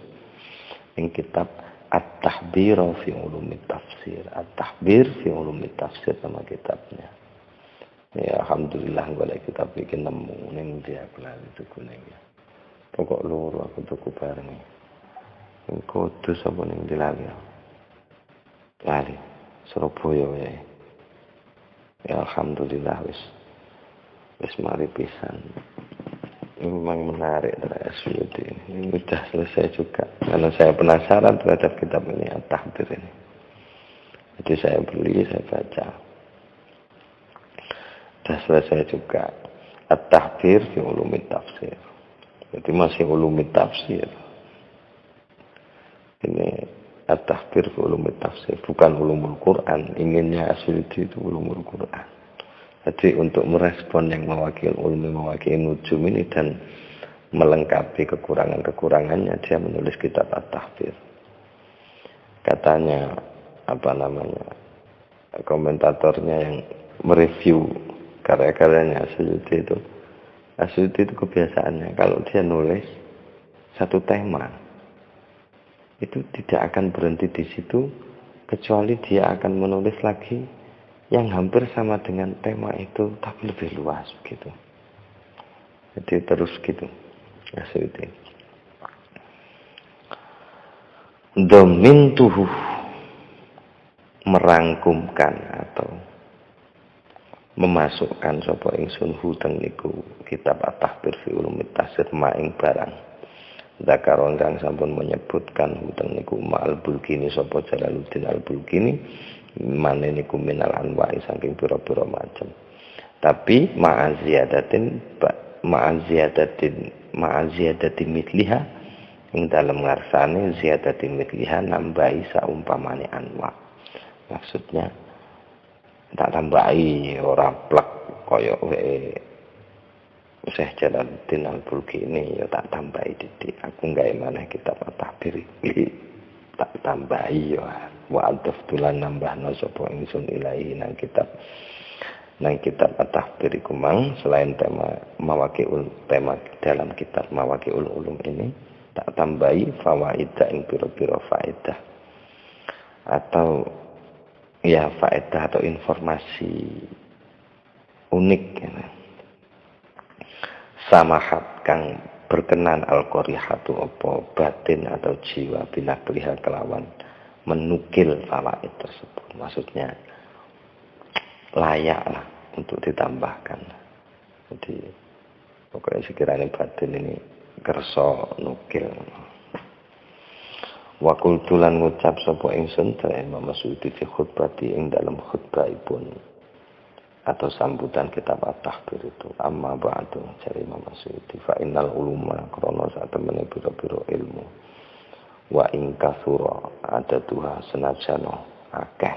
ing kitab At-Tahbir fi Ulumit Tafsir. At-Tahbir fi Ulumit Tafsir nama kitabnya. Ya alhamdulillah golek kitab iki nemu ning dia lali tuku ning. Pokok loro aku tuku bareng. Ing Kudus apa ning dilali. Lali Surabaya ya. Ya alhamdulillah wis mari pisan. Memang menarik dari Asyuti ini. Sudah selesai juga. Karena saya penasaran terhadap kitab ini At-Tahbir ini. Jadi saya beli, saya baca. Sudah selesai juga. At-Tahbir fi Ulumit Tafsir. Jadi masih Ulumit Tafsir. Ini At-Tahbir fi Ulumit Tafsir, bukan Ulumul Quran. Inginnya Asyuti itu Ulumul Quran. Jadi untuk merespon yang mewakili nujum ini dan melengkapi kekurangan-kekurangannya, dia menulis kitab At-Tahbir. Katanya komentatornya yang mereview karya-karyanya Asyuti itu kebiasaannya kalau dia nulis satu tema itu tidak akan berhenti di situ kecuali dia akan menulis lagi yang hampir sama dengan tema itu tapi lebih luas gitu. Jadi terus gitu. Asyuti. Dhamintuhu merangkumkan atau memasukkan sapa ingsun huteng niku kitab At-Tahbir fi Ulumit Tafsir maing barang. Zakaron kang sampun menyebutkan huteng niku Ma'al Bulkini sapa Jalaluddin Al-Bulkini mane niku minal anwa'i saking pira-pira macam. Tapi ma'aziyadatin mitliha ing dalem ngarsane ziyadatin mitliha nambahi saumpamane anwa'. Maksudnya tak tambahi ora plek kaya Syekh Jalaluddin Al-Bulki ini ya tak tambahi didik. Aku gawe maneh kitab At-Tahbir iki tak tambahi ya wa adaftulan nambahna sapa ingsun ilahi nang kitab At-Tahbir iku mang selain tema dalam kitab Mawaqi'ul Ulum ini tak tambahi fawaida ing pira-pira faedah atau ya faedah atau informasi unik ya. Samahat kang berkenan al-qorihatu apa batin atau jiwa binakliha kelawan menukil fawaid tersebut. Maksudnya layaklah untuk ditambahkan. Jadi pokoknya sekiranya batin ini kersa nukil. Wa qultu lan ngucap sapa ingsun dari Imam Asyuti fi khutbati ing dalam khutbahipun atau sambutan kitab At-Tahbir itu amma ba'du dari Imam Asyuti fa innal uluma krana sak temene pira-pira ilmu wa ing kasura ada tuha senajana akeh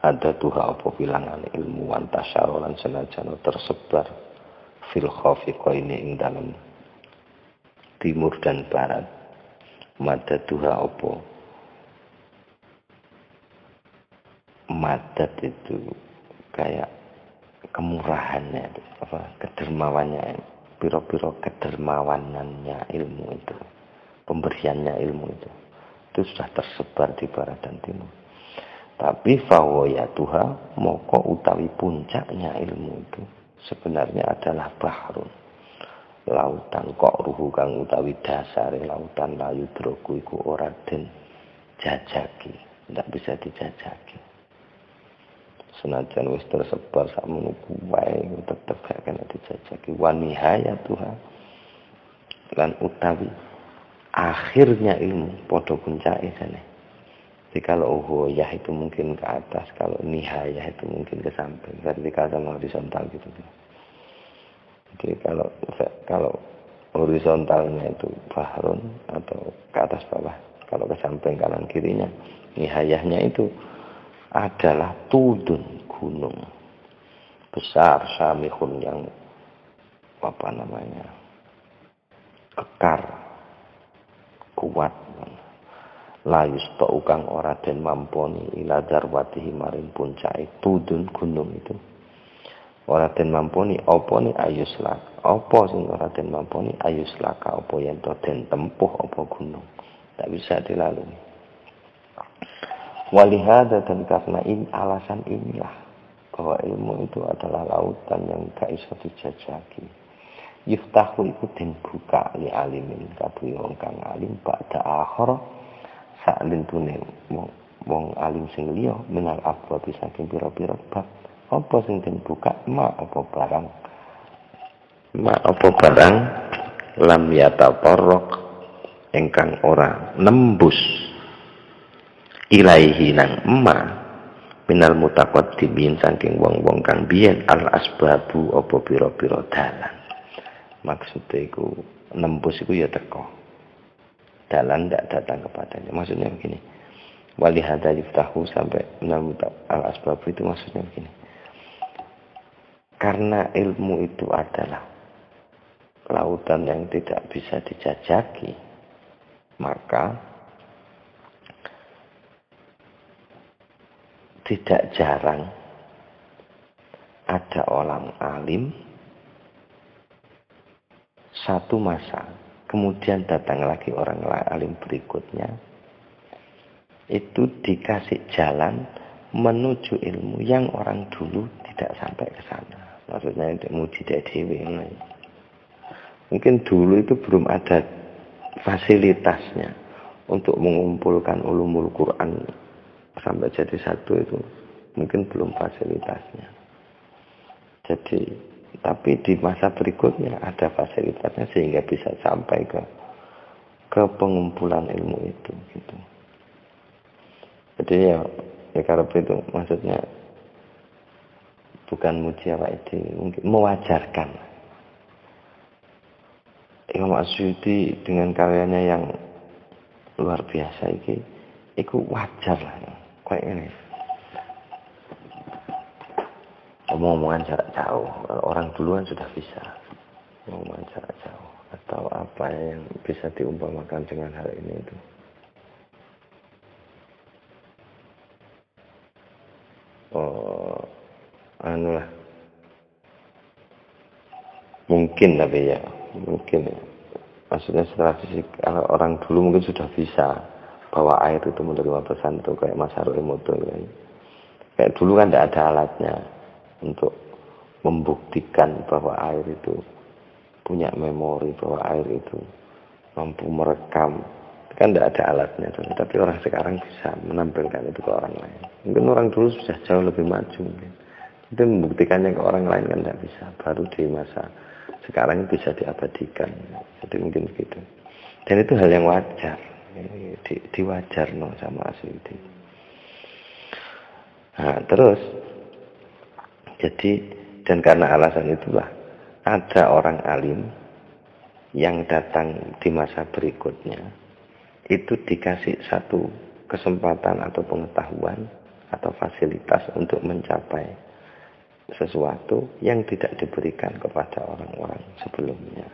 ada tuha apa bilangan ilmu wan tasyarulan senajana tersebar fil khafiqaini ing dalam timur dan barat mada tuha apa madat itu kayak kemurahannya kedermawannya piro-piro kedermawanannya ilmu itu pemberiannya ilmu itu itu sudah tersebar di barat dan timur. Tapi fawayatuha moko utawi puncaknya ilmu itu sebenarnya adalah bahrun, lautan kok ruhu kang utawi dasare lautan layu droku iku ora den jajaki, ndak bisa dijajaki. Senajan wis tersebar sakmono kuwae tetep gak kena dijajaki. Wa nihayatuha lan utawi akhirnya ilmu padha puncake jane. Jadi kalau uhoyah itu mungkin ke atas, kalau nihayah itu mungkin ke samping, vertikal sama horizontal gitu. Jadi kalau horizontalnya itu bahrun atau ke atas bawah, kalau ke samping kanan kirinya, nihayahnya itu adalah tudun, gunung besar, samihun yang kekar, kuat. Layus kang ora den mamponi ila darwatihi maring puncake tudun gunung itu. Ora den mamponi apa ni ayuslak. Apa sing ora den mamponi ayuslaka apa yen to den tempuh apa gunung. Tak bisa dilalui. Walihada dan karena ini alasan inilah bahwa ilmu itu adalah lautan yang gak iso dijajaki. Yuftahu iku den buka li alimin kabeh wong kang alim ba'da akhir saklintune wong alim sing liya menal abwa bisa pira-pira bab apa sing den buka apa barang lam yatatarraq ingkang ora nembus ilaihi nang minal mutaqaddimin saking wong-wong kang biyen al asbabu apa pira-pira dalan. Maksudnya iku nembus iku ya teko. Dalan tidak datang kepadanya. Maksudnya begini. Walihada yuftahu sampai al-asbab itu maksudnya begini. Karena ilmu itu adalah lautan yang tidak bisa dijajaki, maka tidak jarang ada orang alim satu masa, kemudian datang lagi orang alim berikutnya, itu dikasih jalan menuju ilmu yang orang dulu tidak sampai ke sana. Maksudnya itu mujidah dewi. Mungkin dulu itu belum ada fasilitasnya untuk mengumpulkan ulumul Quran sampai jadi satu itu. Mungkin belum fasilitasnya. Jadi, tapi di masa berikutnya ada fasilitasnya sehingga bisa sampai ke pengumpulan ilmu itu gitu. Jadi ya karep itu maksudnya bukan muji apa itu, mungkin mewajarkan. Imam Asy'uti dengan karyanya yang luar biasa itu wajar lah kayak ini. Omongan jarak jauh, orang duluan sudah bisa omongan jarak jauh atau apa yang bisa diumpamakan dengan hal ini itu. Anulah mungkin tapi ya mungkin ya. Maksudnya secara fisik orang dulu mungkin sudah bisa bahwa air itu menerima pesan itu kayak Mas Haru Emoto ya. Kayak dulu kan tidak ada alatnya untuk membuktikan bahwa air itu punya memori, bahwa air itu mampu merekam. Kan tidak ada alatnya, tapi orang sekarang bisa menampilkan itu ke orang lain. Mungkin orang dulu sudah jauh lebih maju. Mungkin. Itu membuktikannya ke orang lain kan tidak bisa. Baru di masa sekarang bisa diabadikan. Jadi mungkin begitu. Dan itu hal yang wajar. Diwajar no sama Asy'uti. Nah, terus jadi dan karena alasan itulah ada orang alim yang datang di masa berikutnya itu dikasih satu kesempatan atau pengetahuan atau fasilitas untuk mencapai sesuatu yang tidak diberikan kepada orang-orang sebelumnya.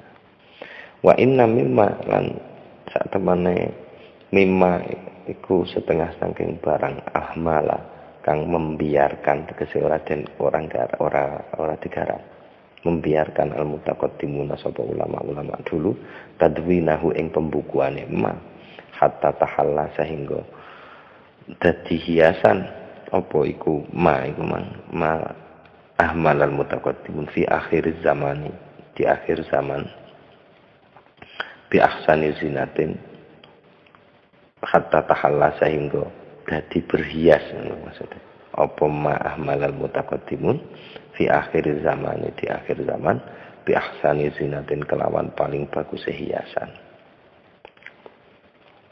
Wa inna mimma lan sak temane mimma iku setengah saking barang ahmala kang membiarkan tegese ora digarap. Membiarkan al-mutaqaddimuna sapa ulama-ulama dulu tadwinahu ing pembukuane ma hatta tahalla sehingga dadi hiasan apa iku ma ahmalal mutaqaddimun fi akhir zamani di akhir zaman bi ahsani zinatin hatta tahalla sehingga dadi berhias maksudnya apa ma ahmalal mutaqaddimun fi akhir zamani di akhir zaman bi ahsani zinatin kelawan paling bagus hiasan.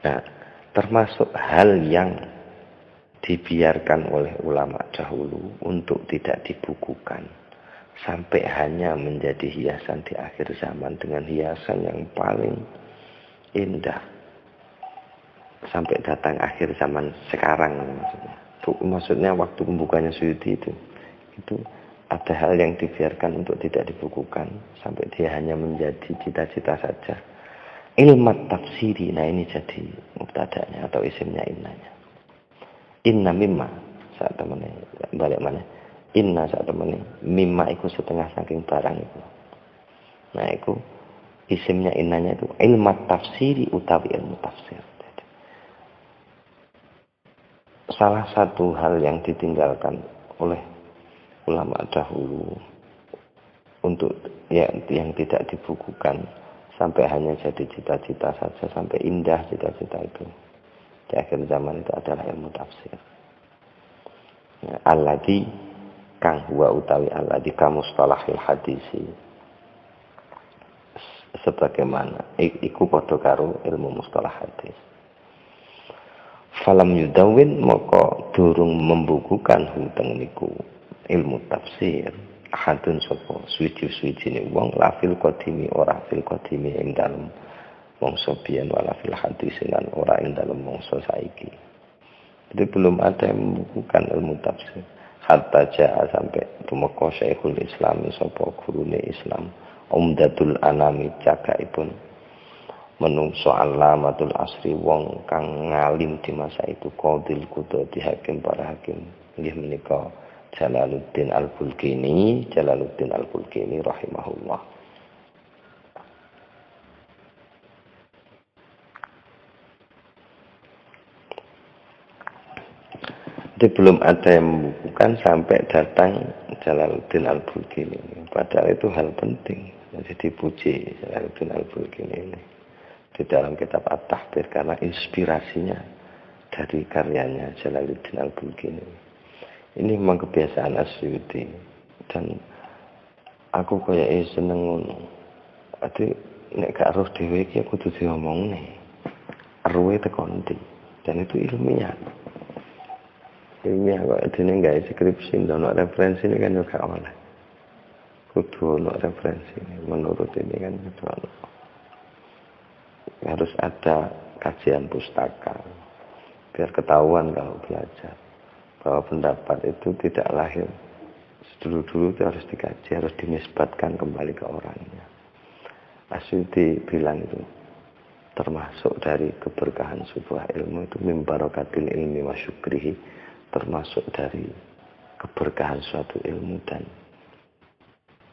Nah, termasuk hal yang dibiarkan oleh ulama dahulu untuk tidak dibukukan sampai hanya menjadi hiasan di akhir zaman dengan hiasan yang paling indah sampai datang akhir zaman sekarang maksudnya waktu pembukanya Suyuti itu ada hal yang dibiarkan untuk tidak dibukukan sampai dia hanya menjadi cita-cita saja. Ilmu tafsiri, nah ini jadi mubtada'nya atau isimnya innanya. Inna mimma saat temennya balik mana? Inna saat temennya mimma itu setengah saking barang itu. Nah itu isimnya innanya itu ilmu tafsiri utawi ilmu tafsir. Salah satu hal yang ditinggalkan oleh ulama dahulu untuk yang tidak dibukukan sampai hanya jadi cita-cita saja sampai indah cita-cita itu. Di akhir zaman itu adalah ilmu tafsir. Ya, alladzi kang huwa utawi alladzi ka mustalahil hadisi. Sebagaimana iku padha karo ilmu mustalah hadis. Falam yudawin maka durung membukukan huteng niku ilmu tafsir. Hadun sapa suci-sucine wong lafil qadimi ora fil qadimi ing dalem mongso biyen wala fil hadis lan ora ing dalem mongso saiki. Jadi belum ada yang membukukan ilmu tafsir. Hatta jaa sampai tumeka Syekhul Islam sapa gurune Islam Umdatul Anami cakaipun menungso alamatul asri wong kang ngalim di masa itu qadil qudati hakim para hakim inggih menika Jalaluddin Al-Bulkini rahimahullah. Jadi belum ada yang membukukan sampai datang Jalaluddin Al-Bulkini. Padahal itu hal penting. Jadi dipuji Jalaluddin Al-Bulkini ini di dalam kitab At-Tahbir karena inspirasinya dari karyanya Jalaluddin Al-Bulkini. Ini memang kebiasaan Asyuti dan aku kayak seneng ngono. Ati nek gak roh dhewe iki aku kudu diomongne. Ruwe tekon ndi dan itu ilmiah. Ilmiah kok dene gawe skripsi ndono referensi ini kan juga oleh. Kudu ono referensi menurut ini kan kudu ono. Harus ada kajian pustaka biar ketahuan kalau belajar bahwa pendapat itu tidak lahir dulu-dulu itu harus dikaji, harus dinisbatkan kembali ke orangnya. Asyuti bilang itu termasuk dari keberkahan sebuah ilmu itu mimbarokatil ilmi wa syukrihi, termasuk dari keberkahan suatu ilmu dan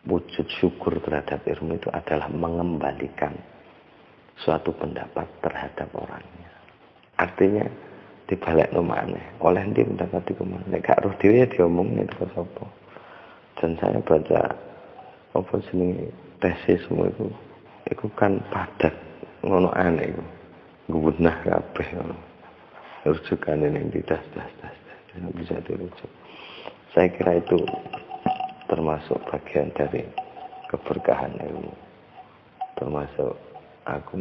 wujud syukur terhadap ilmu itu adalah mengembalikan suatu pendapat terhadap orangnya. Artinya dibalik nomane oleh ndi pendapat iku meneh gak roh dhewe diomongne terus apa. Dan saya baca apa jenenge tesis semua itu kan padat ngono aneh iku. Nggunah kabeh ngono. Rujukane ning das bisa dirujuk. Saya kira itu termasuk bagian dari keberkahan ilmu. Termasuk aku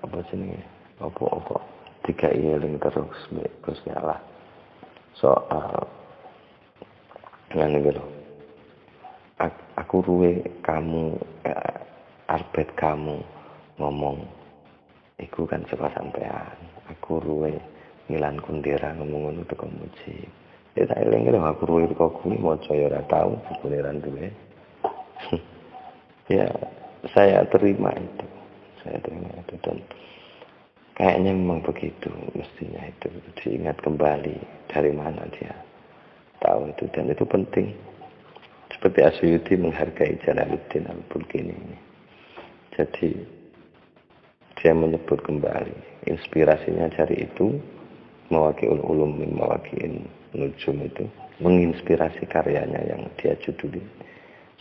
apa jenenge apa tiga eling terus Gusti Allah soal ngene lho aku ruwe kamu arbet kamu ngomong iku kan saka sampean aku ruwe Milan Kundera ngomong ngono teko muji ya tak eling lho aku ruwe teko kuwi maca ya ora tau bukune ra duwe ya saya terima itu dan kayaknya memang begitu mestinya itu diingat kembali dari mana dia tahu itu dan itu penting seperti Asyuti menghargai Jalaluddin Al-Bulkini ini. Jadi dia menyebut kembali inspirasinya dari itu. Mawaqi'ul ulum min mawaqi'in nujum itu menginspirasi karyanya yang dia juduli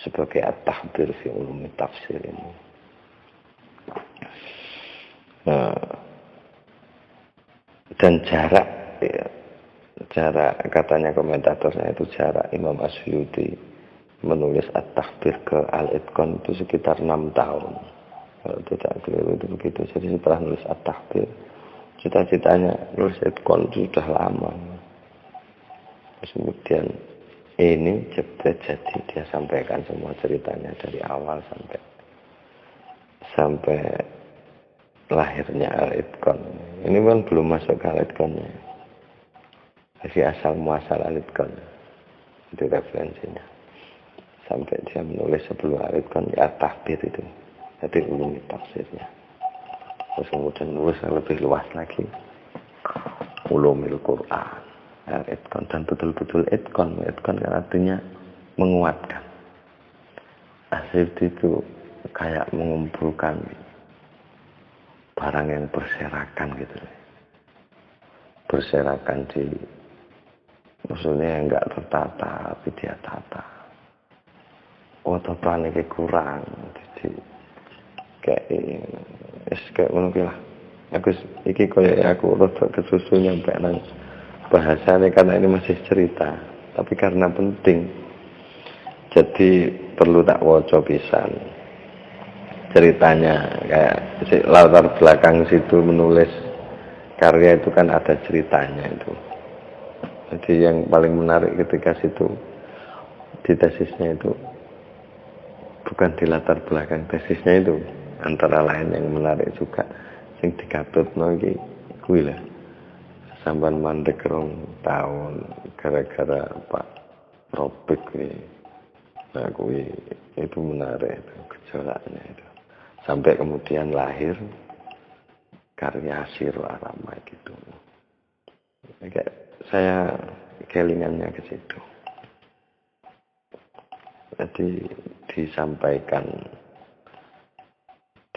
sebagai at-tahbir fi ulumi tafsir ini. Dan jarak ya, jarak katanya komentatornya itu jarak Imam Asyuyuti menulis at-tahbir ke al-itqan itu sekitar 6 tahun. Kalau tidak keliru itu begitu. Jadi setelah nulis at-tahbir, cita-citanya nulis itqan itu sudah lama. Terus kemudian ini jebret jadi dia sampaikan semua ceritanya dari awal sampai lahirnya al-itqan. Ini kan belum masuk ke al-itqannya. Jadi asal muasal al-itqan. Itu referensinya. Sampai dia menulis sebelum al-itqan ya tahbir itu. Jadi ulumi tafsirnya. Terus kemudian nulis yang lebih luas lagi. Ulumil Quran. Al-itqan dan betul-betul itqan. Itqan kan artinya menguatkan. Asif itu kayak mengumpulkan barang yang berserakan gitu. Berserakan di maksudnya enggak tertata tapi dia tata. Oh total ini kurang. Jadi kayak ngono ki lah. Aku iki koyo aku rada kesusu nyampe nang bahasane karena ini masih cerita, tapi karena penting. Jadi perlu tak waca pisan. Ceritanya kayak latar belakang situ menulis karya itu kan ada ceritanya itu. Jadi yang paling menarik ketika situ di tesisnya itu bukan di latar belakang tesisnya itu, antara lain yang menarik juga sing digatutno iki kuwi lah. Sampan mandek rong tahun gara-gara Pak Robek kuwi. Nah kuwi itu menarik itu gejolaknya itu. Sampai kemudian lahir karya Syiru Arama gitu. Kayak saya kelingannya ke situ. Jadi disampaikan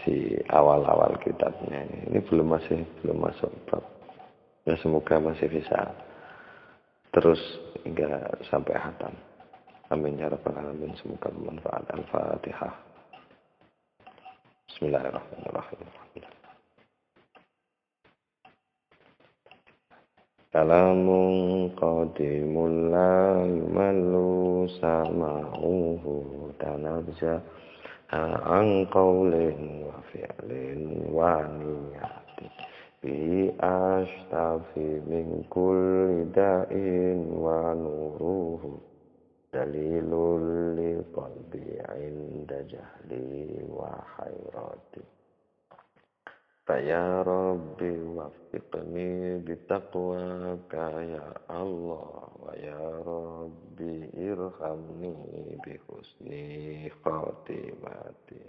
di awal-awal kitabnya ini belum masuk bab. Ya semoga masih bisa terus hingga sampai hatam. Amin ya rabbal alamin. Semoga bermanfaat. Al-Fatihah. Bismillahirrahmanirrahim. Kalamun qadimul la yumallu sama'uhu tanabja an qawlin wa fi'lin wa niyatin bi ashtafi min kulli da'in wa nuruhu dalilul li qalbi inda jahli wa hayrati. Ya Rabbi waffiqni bitaqwaka ya Allah, wa ya Rabbi irhamni bi husni khatimati.